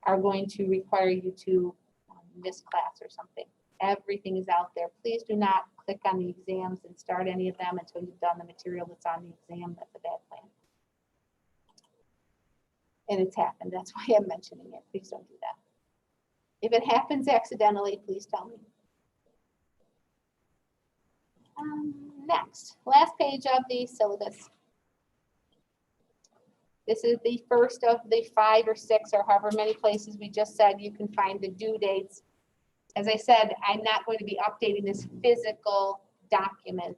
are going to require you to miss class or something. Everything is out there. Please do not click on the exams and start any of them until you've done the material that's on the exam. That's a bad plan. And it's happened. That's why I'm mentioning it. Please don't do that. If it happens accidentally, please tell me. Next, last page of the syllabus. This is the first of the 5 or 6 or however many places we just said you can find the due dates. As I said, I'm not going to be updating this physical document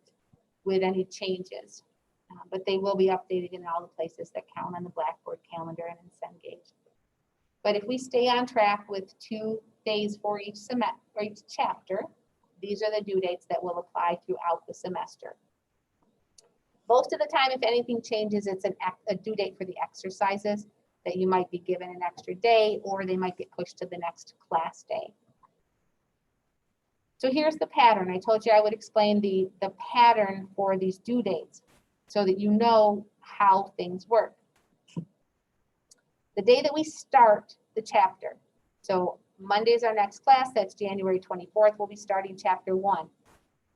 with any changes, but they will be updated in all the places that count on the Blackboard calendar and in Cengage. But if we stay on track with 2 days for each semester or each chapter, these are the due dates that will apply throughout the semester. Most of the time, if anything changes, it's a due date for the exercises that you might be given an extra day, or they might get pushed to the next class day. So here's the pattern. I told you I would explain the pattern for these due dates so that you know how things work. The day that we start the chapter, so Monday is our next class, that's January 24th, we'll be starting chapter 1.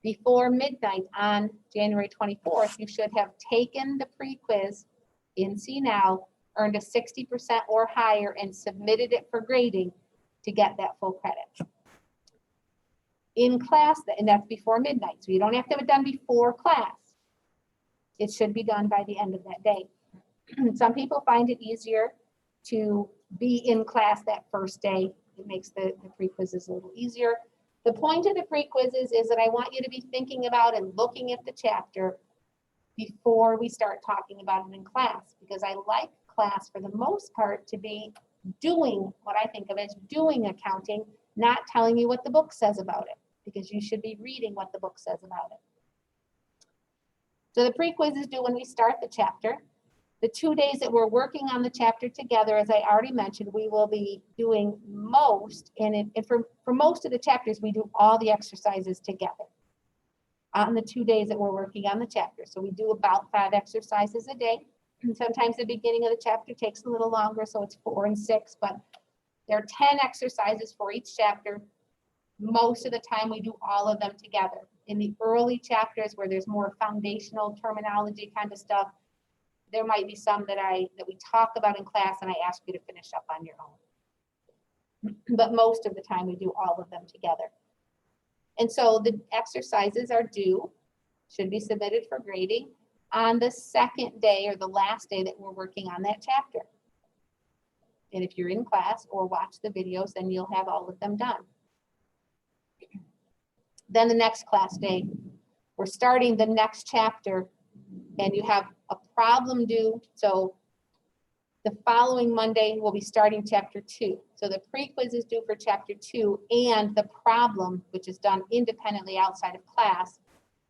Before midnight on January 24th, you should have taken the pre-quiz in See Now, earned a 60% or higher, and submitted it for grading to get that full credit. In class, and that's before midnight, so you don't have to have it done before class. It should be done by the end of that day. Some people find it easier to be in class that first day. It makes the pre-quizzes a little easier. The point of the pre-quizzes is that I want you to be thinking about and looking at the chapter before we start talking about it in class, because I like class for the most part to be doing what I think of as doing accounting, not telling you what the book says about it, because you should be reading what the book says about it. So the pre-quiz is due when we start the chapter. The 2 days that we're working on the chapter together, as I already mentioned, we will be doing most, and for most of the chapters, we do all the exercises together on the 2 days that we're working on the chapter. So we do about 5 exercises a day. And sometimes the beginning of the chapter takes a little longer, so it's 4 and 6, but there are 10 exercises for each chapter. Most of the time, we do all of them together. In the early chapters where there's more foundational terminology kind of stuff, there might be some that we talk about in class and I ask you to finish up on your own. But most of the time we do all of them together. And so the exercises are due, should be submitted for grading on the second day or the last day that we're working on that chapter. And if you're in class or watch the videos, then you'll have all of them done. Then the next class day, we're starting the next chapter and you have a problem due. So the following Monday, we'll be starting chapter 2. So the pre-quiz is due for chapter 2 and the problem, which is done independently outside of class,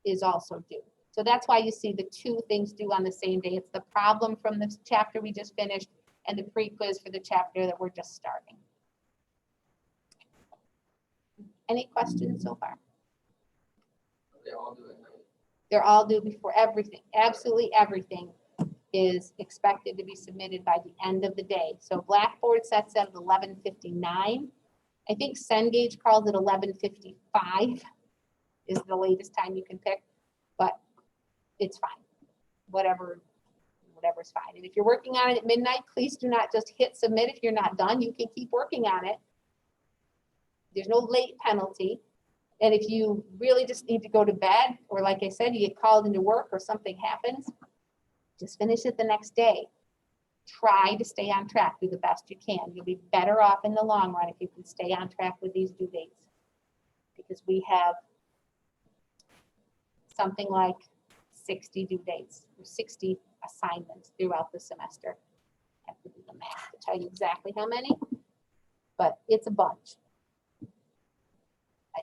is also due. So that's why you see the 2 things due on the same day. It's the problem from the chapter we just finished and the pre-quiz for the chapter that we're just starting. Any questions so far? They all do it. They're all due before everything. Absolutely everything is expected to be submitted by the end of the day. So Blackboard sets at 11:59. I think Cengage calls it 11:55 is the latest time you can pick, but it's fine. Whatever's fine. And if you're working on it at midnight, please do not just hit submit if you're not done. You can keep working on it. There's no late penalty. And if you really just need to go to bed, or like I said, you get called into work or something happens, just finish it the next day. Try to stay on track, do the best you can. You'll be better off in the long run if you can stay on track with these due dates. Because we have something like 60 due dates, or 60 assignments throughout the semester. I have to do the math to tell you exactly how many, but it's a bunch.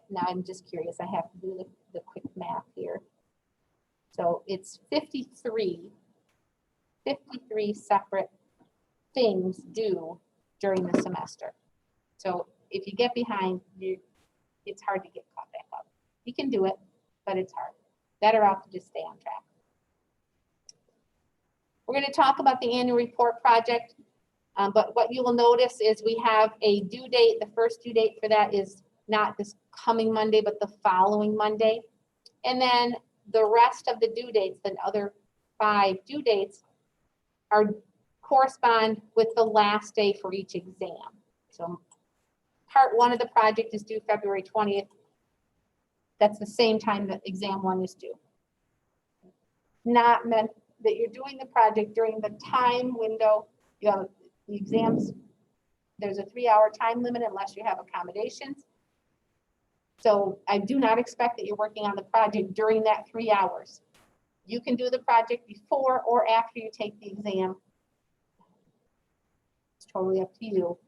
Now I'm just curious, I have to do the quick math here. So it's 53 separate things due during the semester. So if you get behind, it's hard to get caught back up. You can do it, but it's hard. Better off to just stay on track. We're going to talk about the annual report project, but what you will notice is we have a due date. The first due date for that is not this coming Monday, but the following Monday. And then the rest of the due dates, the other 5 due dates, correspond with the last day for each exam. So part 1 of the project is due February 20th. That's the same time that exam 1 is due. Not meant that you're doing the project during the time window. You have the exams, there's a 3-hour time limit unless you have accommodations. So I do not expect that you're working on the project during that 3 hours. You can do the project before or after you take the exam. It's totally up to you.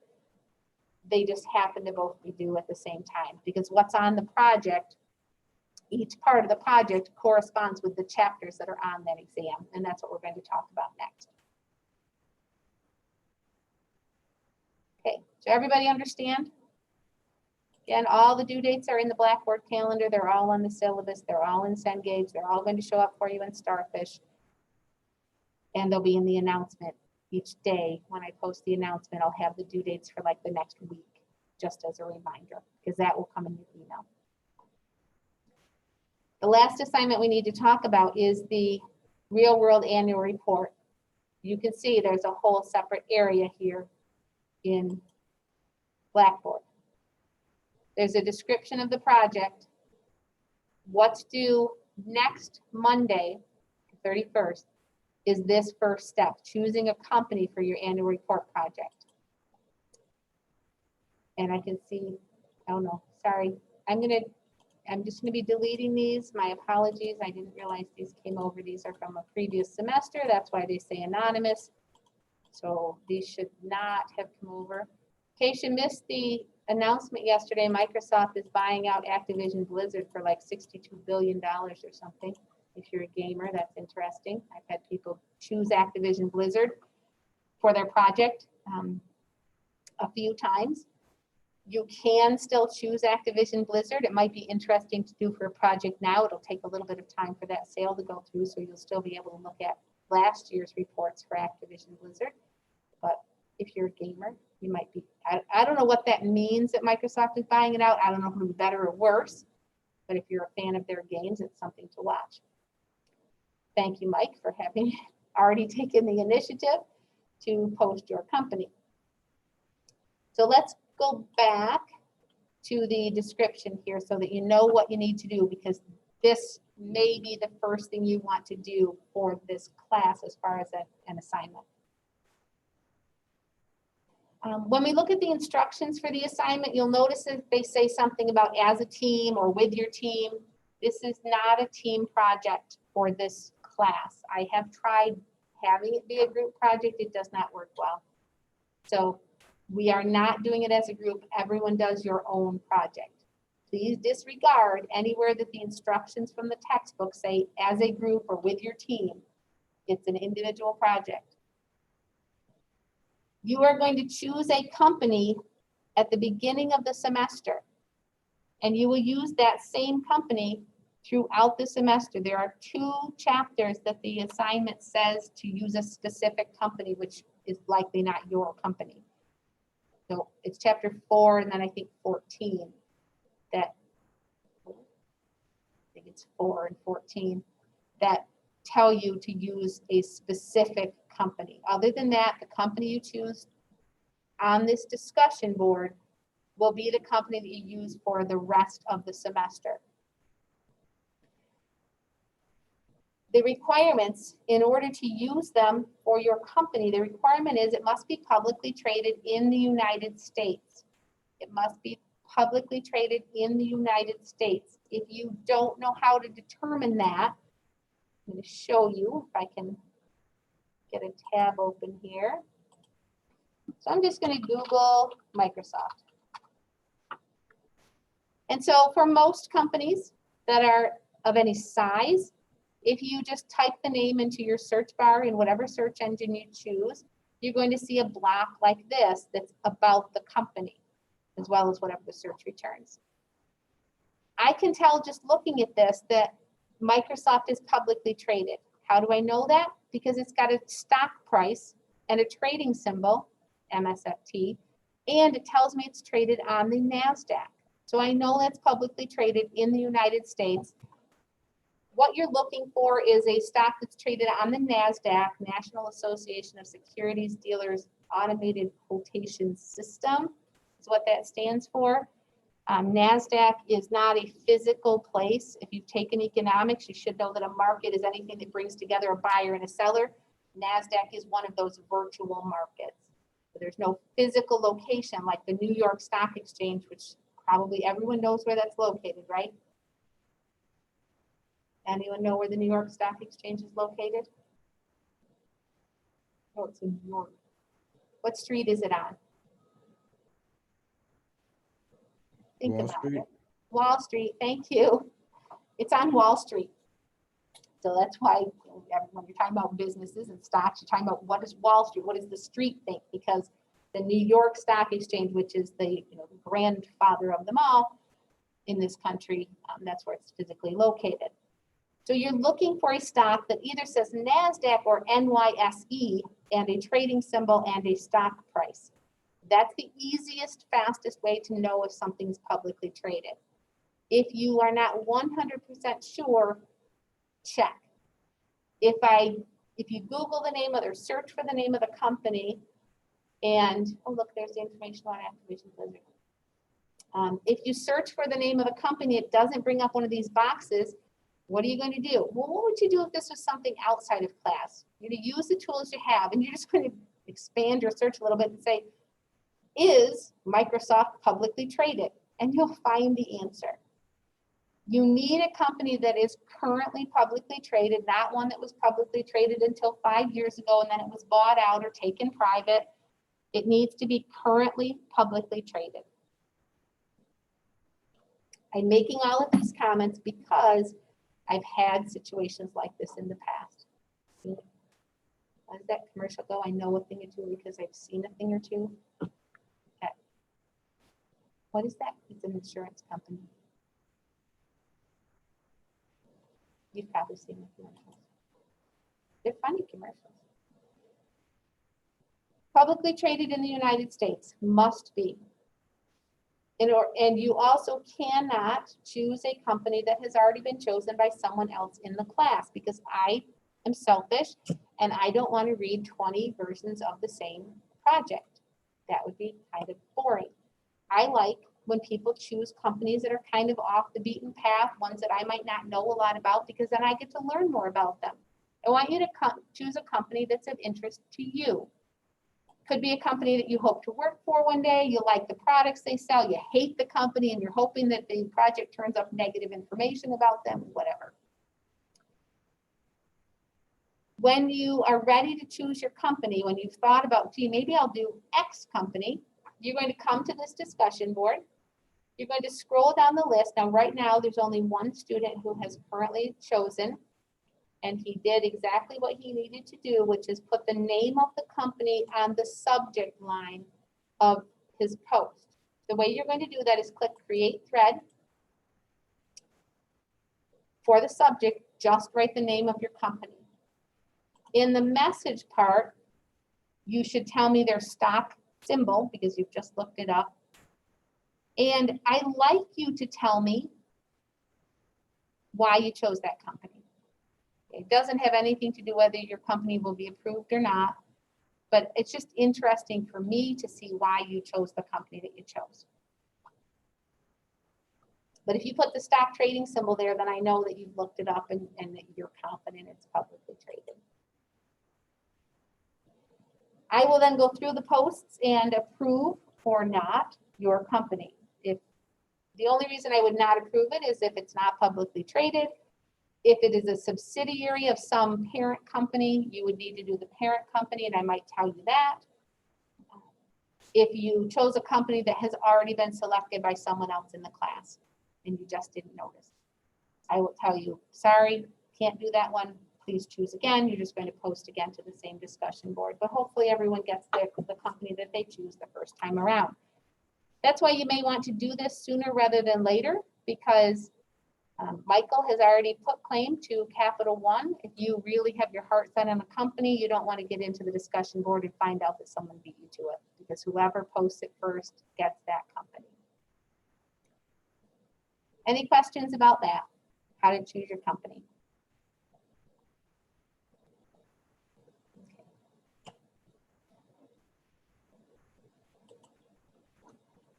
They just happen to both be due at the same time because what's on the project, each part of the project corresponds with the chapters that are on that exam, and that's what we're going to talk about next. Okay, so everybody understand? Again, all the due dates are in the Blackboard calendar. They're all on the syllabus. They're all in Cengage. They're all going to show up for you in Starfish. And they'll be in the announcement each day. When I post the announcement, I'll have the due dates for like the next week, just as a reminder, because that will come in your email. The last assignment we need to talk about is the real world annual report. You can see there's a whole separate area here in Blackboard. There's a description of the project. What's due next Monday, 31st, is this first step, choosing a company for your annual report project. And I can see, oh no, sorry. I'm just gonna be deleting these. My apologies, I didn't realize these came over. These are from a previous semester. That's why they say anonymous. So these should not have come over. In case you missed the announcement yesterday, Microsoft is buying out Activision Blizzard for like $62 billion or something. If you're a gamer, that's interesting. I've had people choose Activision Blizzard for their project a few times. You can still choose Activision Blizzard. It might be interesting to do for a project now. It'll take a little bit of time for that sale to go through, so you'll still be able to look at last year's reports for Activision Blizzard. But if you're a gamer, you might be, I don't know what that means that Microsoft is buying it out. I don't know if it'll be better or worse, but if you're a fan of their games, it's something to watch. Thank you, Mike, for having already taken the initiative to post your company. So let's go back to the description here so that you know what you need to do, because this may be the first thing you want to do for this class as far as an assignment. When we look at the instructions for the assignment, you'll notice that they say something about as a team or with your team. This is not a team project for this class. I have tried having it be a group project. It does not work well. So we are not doing it as a group. Everyone does your own project. Please disregard anywhere that the instructions from the textbook say as a group or with your team. It's an individual project. You are going to choose a company at the beginning of the semester, and you will use that same company throughout the semester. There are 2 chapters that the assignment says to use a specific company, which is likely not your company. So it's chapter 4 and then I think 14 that, I think it's 4 and 14 that tell you to use a specific company. Other than that, the company you choose on this discussion board will be the company that you use for the rest of the semester. The requirements, in order to use them for your company, the requirement is it must be publicly traded in the United States. It must be publicly traded in the United States. If you don't know how to determine that, I'm going to show you if I can get a tab open here. So I'm just going to Google Microsoft. And so for most companies that are of any size, if you just type the name into your search bar in whatever search engine you choose, you're going to see a block like this that's about the company, as well as whatever the search returns. I can tell just looking at this that Microsoft is publicly traded. How do I know that? Because it's got a stock price and a trading symbol, MSFT, and it tells me it's traded on the NASDAQ. So I know that's publicly traded in the United States. What you're looking for is a stock that's traded on the NASDAQ, National Association of Securities Dealers Automated Quotation System, is what that stands for. NASDAQ is not a physical place. If you've taken economics, you should know that a market is anything that brings together a buyer and a seller. NASDAQ is one of those virtual markets. So there's no physical location like the New York Stock Exchange, which probably everyone knows where that's located, right? Anyone know where the New York Stock Exchange is located? Oh, it's in New York. What street is it on? Think Wall about Street. it. Wall Street, thank you. It's on Wall Street. So that's why when you're talking about businesses and stocks, you're talking about what is Wall Street, what does the street think? Because the New York Stock Exchange, which is the grandfather of them all in this country, that's where it's physically located. So you're looking for a stock that either says NASDAQ or NYSE and a trading symbol and a stock price. That's the easiest, fastest way to know if something's publicly traded. If you are not 100% sure, check. If you Google the name of or search for the name of the company and, oh look, there's the information on Activision Blizzard. If you search for the name of the company, it doesn't bring up one of these boxes. What are you going to do? Well, what would you do if this was something outside of class? You're going to use the tools you have, and you're just going to expand your search a little bit and say, is Microsoft publicly traded? And you'll find the answer. You need a company that is currently publicly traded, not one that was publicly traded until 5 years ago and then it was bought out or taken private. It needs to be currently publicly traded. I'm making all of these comments because I've had situations like this in the past. commercial go, I know a thing or two because I've seen a thing or two. Okay. What is that? It's an insurance company. You've probably seen the commercials. They're funny commercials. Publicly traded in the United States, must be. And you also cannot choose a company that has already been chosen by someone else in the class, because I am selfish and I don't want to read 20 versions of the same project. That would be kind of boring. I like when people choose companies that are kind of off the beaten path, ones that I might not know a lot about, because then I get to learn more about them. I want you to choose a company that's of interest to you. Could be a company that you hope to work for one day, you like the products they sell, you hate the company and you're hoping that the project turns up negative information about them, whatever. When you are ready to choose your company, when you've thought about, gee, maybe I'll do X company, you're going to come to this discussion board. You're going to scroll down the list. Now, right now, there's only one student who has currently chosen, and he did exactly what he needed to do, which is put the name of the company on the subject line of his post. The way you're going to do that is click Create Thread. For the subject, just write the name of your company. In the message part, you should tell me their stock symbol, because you've just looked it up. And I'd like you to tell me why you chose that company. It doesn't have anything to do whether your company will be approved or not, but it's just interesting for me to see why you chose the company that you chose. But if you put the stock trading symbol there, then I know that you've looked it up and that you're confident it's publicly traded. I will then go through the posts and approve or not your company. If the only reason I would not approve it is if it's not publicly traded. If it is a subsidiary of some parent company, you would need to do the parent company, and I might tell you that. If you chose a company that has already been selected by someone else in the class and you just didn't notice, I will tell you, sorry, can't do that one. Please choose again. You're just going to post again to the same discussion board, but hopefully everyone gets the company that they choose the first time around. That's why you may want to do this sooner rather than later, because Michael has already put claim to Capital One. If you really have your heart set on a company, you don't want to get into the discussion board and find out that someone beat you to it, because whoever posts it first gets that company. Any questions about that? How to choose your company?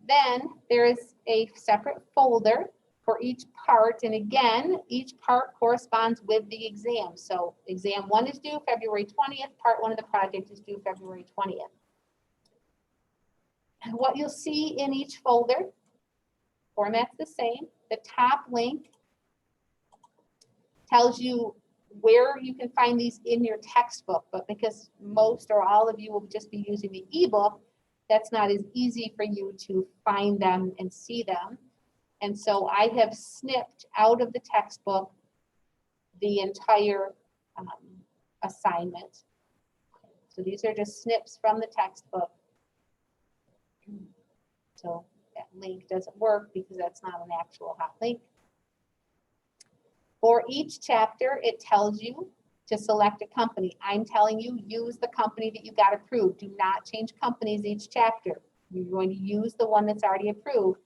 Then there is a separate folder for each part, and again, each part corresponds with the exam. So exam 1 is due February 20th, part 1 of the project is due February 20th. And what you'll see in each folder, format's the same. The top link tells you where you can find these in your textbook, but because most or all of you will just be using the ebook, that's not as easy for you to find them and see them. And so I have snipped out of the textbook the entire assignment. So these are just snips from the textbook. So that link doesn't work because that's not an actual hot link. For each chapter, it tells you to select a company. I'm telling you, use the company that you got approved. Do not change companies each chapter. You're going to use the one that's already approved.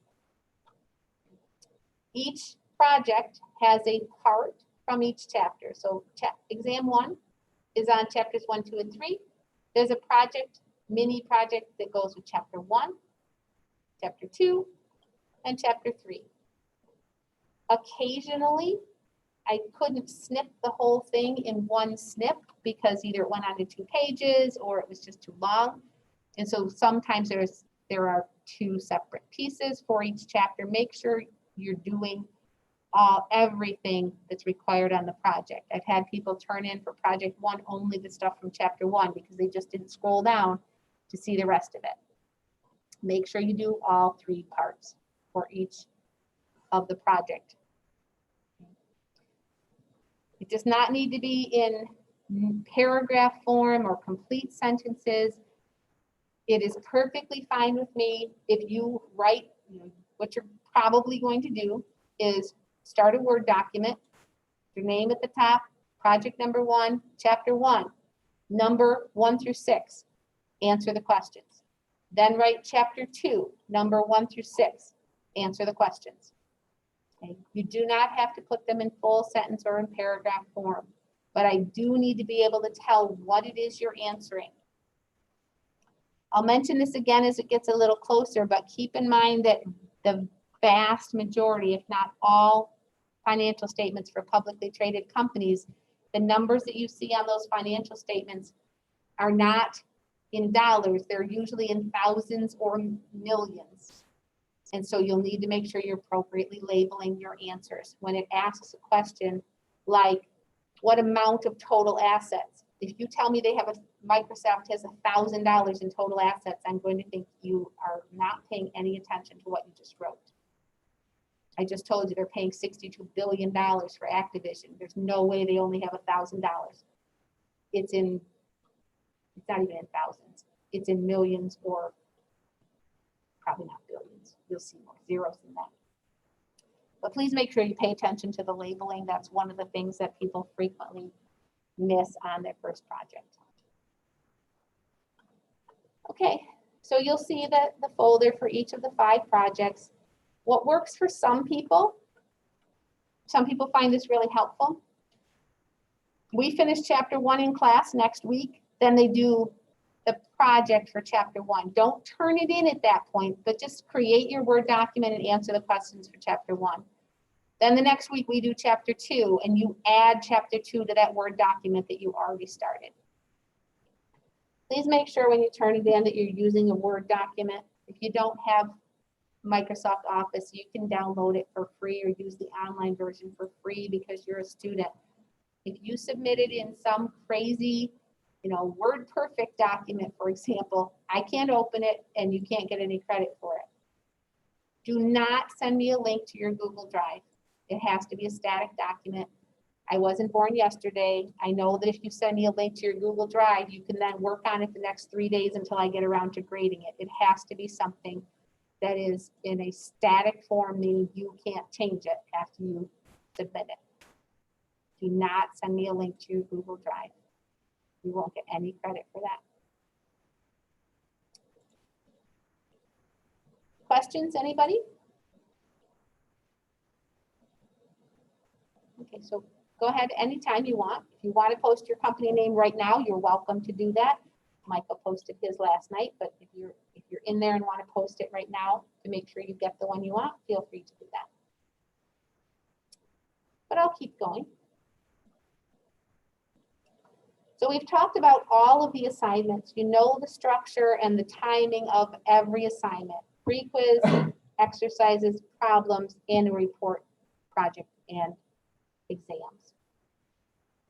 Each project has a part from each chapter. So exam 1 is on chapters 1, 2, and 3. There's a project, mini project that goes with chapter 1, chapter 2, and chapter 3. Occasionally, I couldn't snip the whole thing in one snip because either it went onto 2 pages or it was just too long. And so sometimes there are 2 separate pieces for each chapter. Make sure you're doing everything that's required on the project. I've had people turn in for project 1 only the stuff from chapter 1 because they just didn't scroll down to see the rest of it. Make sure you do all 3 parts for each of the project. It does not need to be in paragraph form or complete sentences, it is perfectly fine with me if you write, what you're probably going to do is start a Word document, your name at the top, project number 1, chapter 1, number 1 through 6, answer the questions. Then write chapter 2, number 1 through 6, answer the questions. Okay? You do not have to put them in full sentence or in paragraph form, but I do need to be able to tell what it is you're answering. I'll mention this again as it gets a little closer, but keep in mind that the vast majority, if not all, financial statements for publicly traded companies, the numbers that you see on those financial statements are not in dollars. They're usually in thousands or millions. And so you'll need to make sure you're appropriately labeling your answers. When it asks a question like, what amount of total assets? If you tell me they have Microsoft has $1,000 in total assets, I'm going to think you are not paying any attention to what you just wrote. I just told you they're paying $62 billion for Activision. There's no way they only have $1,000. It's not even in thousands. It's in millions or probably not billions. You'll see more zeros than that. But please make sure you pay attention to the labeling. That's one of the things that people frequently miss on their first project. Okay, so you'll see the folder for each of the 5 projects. What works for some people find this really helpful. We finish chapter 1 in class next week, then they do the project for chapter 1. Don't turn it in at that point, but just create your Word document and answer the questions for chapter 1. Then the next week we do chapter 2 and you add chapter 2 to that Word document that you already started. Please make sure when you turn it in that you're using a Word document. If you don't have Microsoft Office, you can download it for free or use the online version for free because you're a student. If you submit it in some crazy, WordPerfect document, for example, I can't open it and you can't get any credit for it. Do not send me a link to your Google Drive. It has to be a static document. I wasn't born yesterday. I know that if you send me a link to your Google Drive, you can then work on it the next 3 days until I get around to grading it. It has to be something that is in a static form, meaning you can't change it after you submit it. Do not send me a link to your Google Drive. You won't get any credit for that. Questions, anybody? Okay, so go ahead anytime you want. If you want to post your company name right now, you're welcome to do that. Michael posted his last night, but if you're in there and want to post it right now to make sure you get the one you want, feel free to do that. But I'll keep going. So we've talked about all of the assignments. You know the structure and the timing of every assignment. Pre-quiz, exercises, problems, and a report, project, and exams.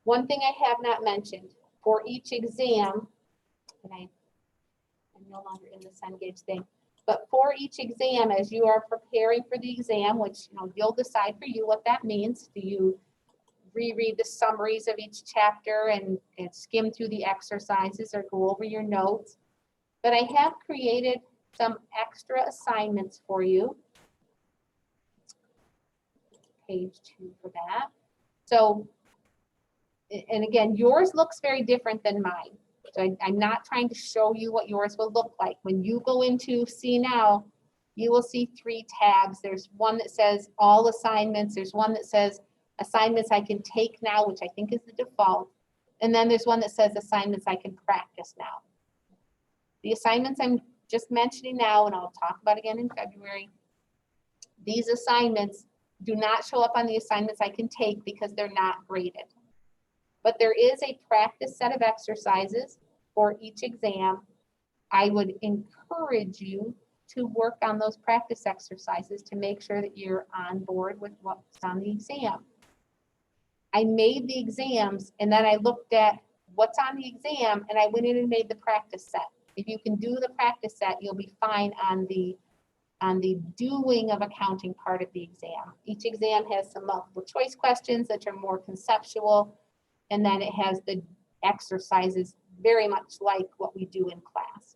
One thing I have not mentioned, for each exam, and I'm no longer in the Cengage thing, but for each exam, as you are preparing for the exam, which you'll decide for you what that means. Do you reread the summaries of each chapter and skim through the exercises or go over your notes? But I have created some extra assignments for you. Page 2 for that. So, and again, yours looks very different than mine. So I'm not trying to show you what yours will look like. When you go into See Now, you will see 3 tabs. There's one that says all assignments. There's one that says assignments I can take now, which I think is the default. And then there's one that says assignments I can practice now. The assignments I'm just mentioning now, and I'll talk about again in February, these assignments do not show up on the assignments I can take because they're not graded. But there is a practice set of exercises for each exam. I would encourage you to work on those practice exercises to make sure that you're on board with what's on the exam. I made the exams and then I looked at what's on the exam and I went in and made the practice set. If you can do the practice set, you'll be fine on the doing of accounting part of the exam. Each exam has some multiple choice questions that are more conceptual, and then it has the exercises very much like what we do in class.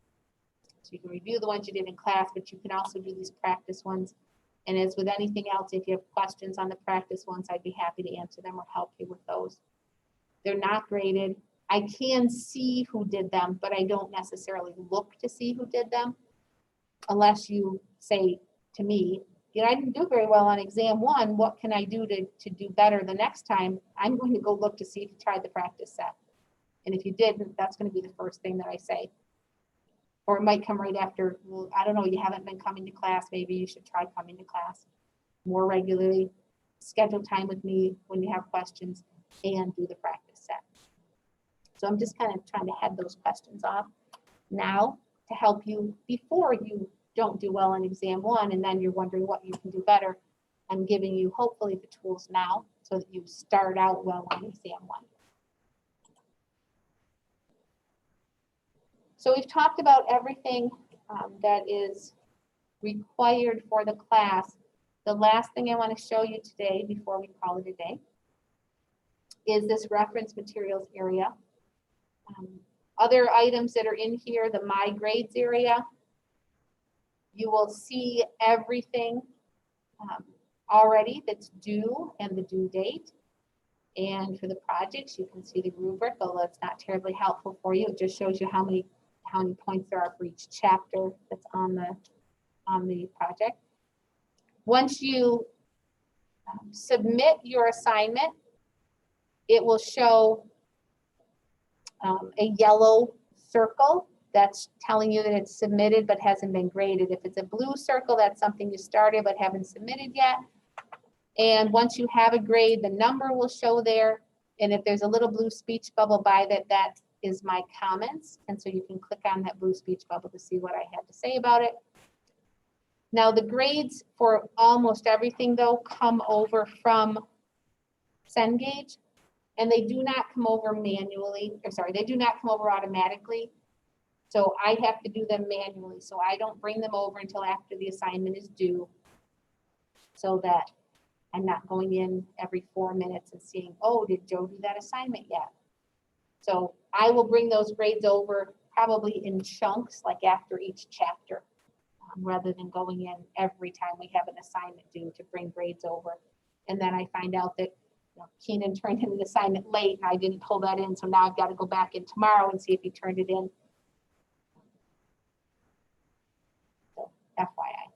So you can review the ones you did in class, but you can also do these practice ones. And as with anything else, if you have questions on the practice ones, I'd be happy to answer them or help you with those. They're not graded. I can see who did them, but I don't necessarily look to see who did them unless you say to me, you know, I didn't do very well on exam 1. What can I do to do better the next time? I'm going to go look to see if you tried the practice set. And if you didn't, that's going to be the first thing that I say. Or it might come right after, well, I don't know, you haven't been coming to class. Maybe you should try coming to class more regularly. Schedule time with me when you have questions and do the practice set. So I'm just kind of trying to head those questions off now to help you before you don't do well on exam 1 and then you're wondering what you can do better. I'm giving you hopefully the tools now so that you start out well on exam 1. So we've talked about everything that is required for the class. The last thing I want to show you today before we call it a day is this reference materials area. Other items that are in here, the My Grades area, you will see everything already that's due and the due date. And for the projects, you can see the rubric, although it's not terribly helpful for you. It just shows you how many points there are for each chapter that's on the project. Once you submit your assignment, it will show a yellow circle that's telling you that it's submitted but hasn't been graded. If it's a blue circle, that's something you started but haven't submitted yet. And once you have a grade, the number will show there. And if there's a little blue speech bubble by that, that is my comments. And so you can click on that blue speech bubble to see what I had to say about it. Now the grades for almost everything though come over from Cengage, and they do not come over manually, or sorry, they do not come over automatically. So I have to do them manually. So I don't bring them over until after the assignment is due, so that I'm not going in every 4 minutes and seeing, oh, did Joe do that assignment yet? So I will bring those grades over probably in chunks, like after each chapter, rather than going in every time we have an assignment due to bring grades over. And then I find out that Keenan turned in an assignment late and I didn't pull that in. So now I've got to go back in tomorrow and see if he turned it in. So FYI.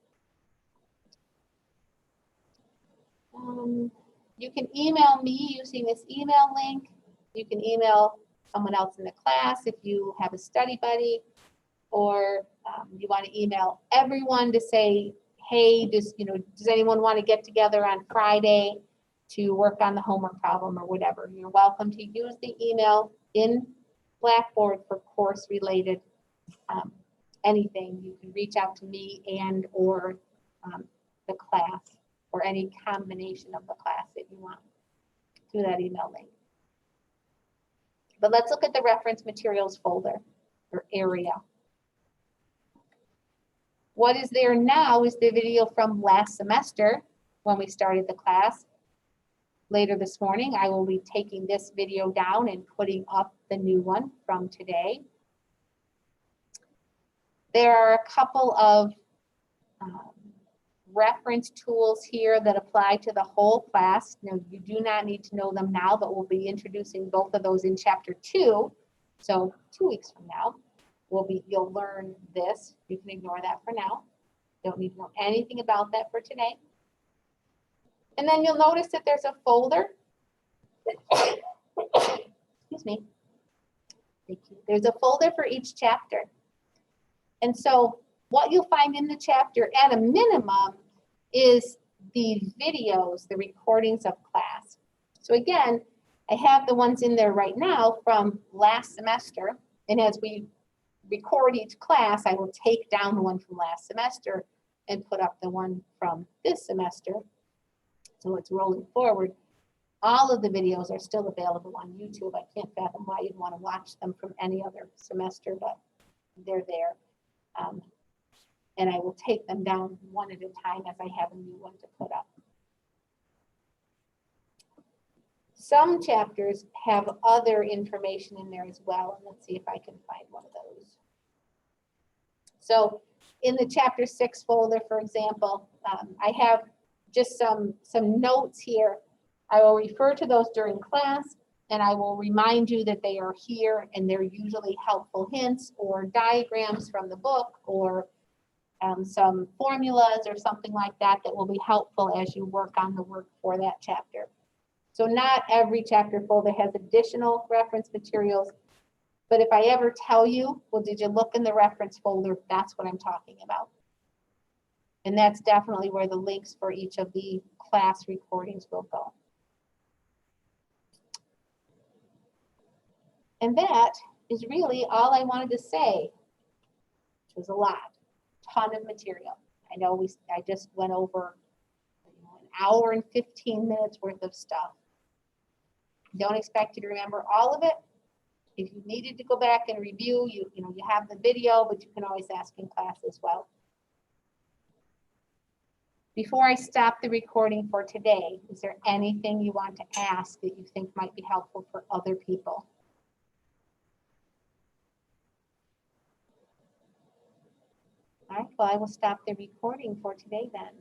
You can email me using this email link. You can email someone else in the class if you have a study buddy, or you want to email everyone to say, hey, does anyone want to get together on Friday to work on the homework problem or whatever. You're welcome to use the email in Blackboard for course related anything. You can reach out to me and or the class, or any combination of the class that you want through that email link. But let's look at the reference materials folder or area. What is there now is the video from last semester when we started the class. Later this morning, I will be taking this video down and putting up the new one from today. There are a couple of reference tools here that apply to the whole class. Now, you do not need to know them now, but we'll be introducing both of those in chapter 2. So 2 weeks from now, you'll learn this. You can ignore that for now. Don't need to know anything about that for today. And then you'll notice that there's a folder. Excuse me. Thank you. There's a folder for each chapter. And so what you'll find in the chapter at a minimum is the videos, the recordings of class. So again, I have the ones in there right now from last semester. And as we record each class, I will take down the one from last semester and put up the one from this semester. So it's rolling forward. All of the videos are still available on YouTube. I can't fathom why you'd want to watch them from any other semester, but they're there. And I will take them down one at a time as I have a new one to put up. Some chapters have other information in there as well. And let's see if I can find one of those. So in the chapter 6 folder, for example, I have just some notes here. I will refer to those during class, and I will remind you that they are here, and they're usually helpful hints or diagrams from the book, or some formulas or something like that that will be helpful as you work on the work for that chapter. So not every chapter folder has additional reference materials, but if I ever tell you, well, did you look in the reference folder? That's what I'm talking about. And that's definitely where the links for each of the class recordings will go. And that is really all I wanted to say, which was a lot, ton of material. I know I just went over an hour and 15 minutes worth of stuff. Don't expect you to remember all of it. If you needed to go back and review, you have the video, but you can always ask in class as well. Before I stop the recording for today, is there anything you want to ask that you think might be helpful for other people? All right, well, I will stop the recording for today then.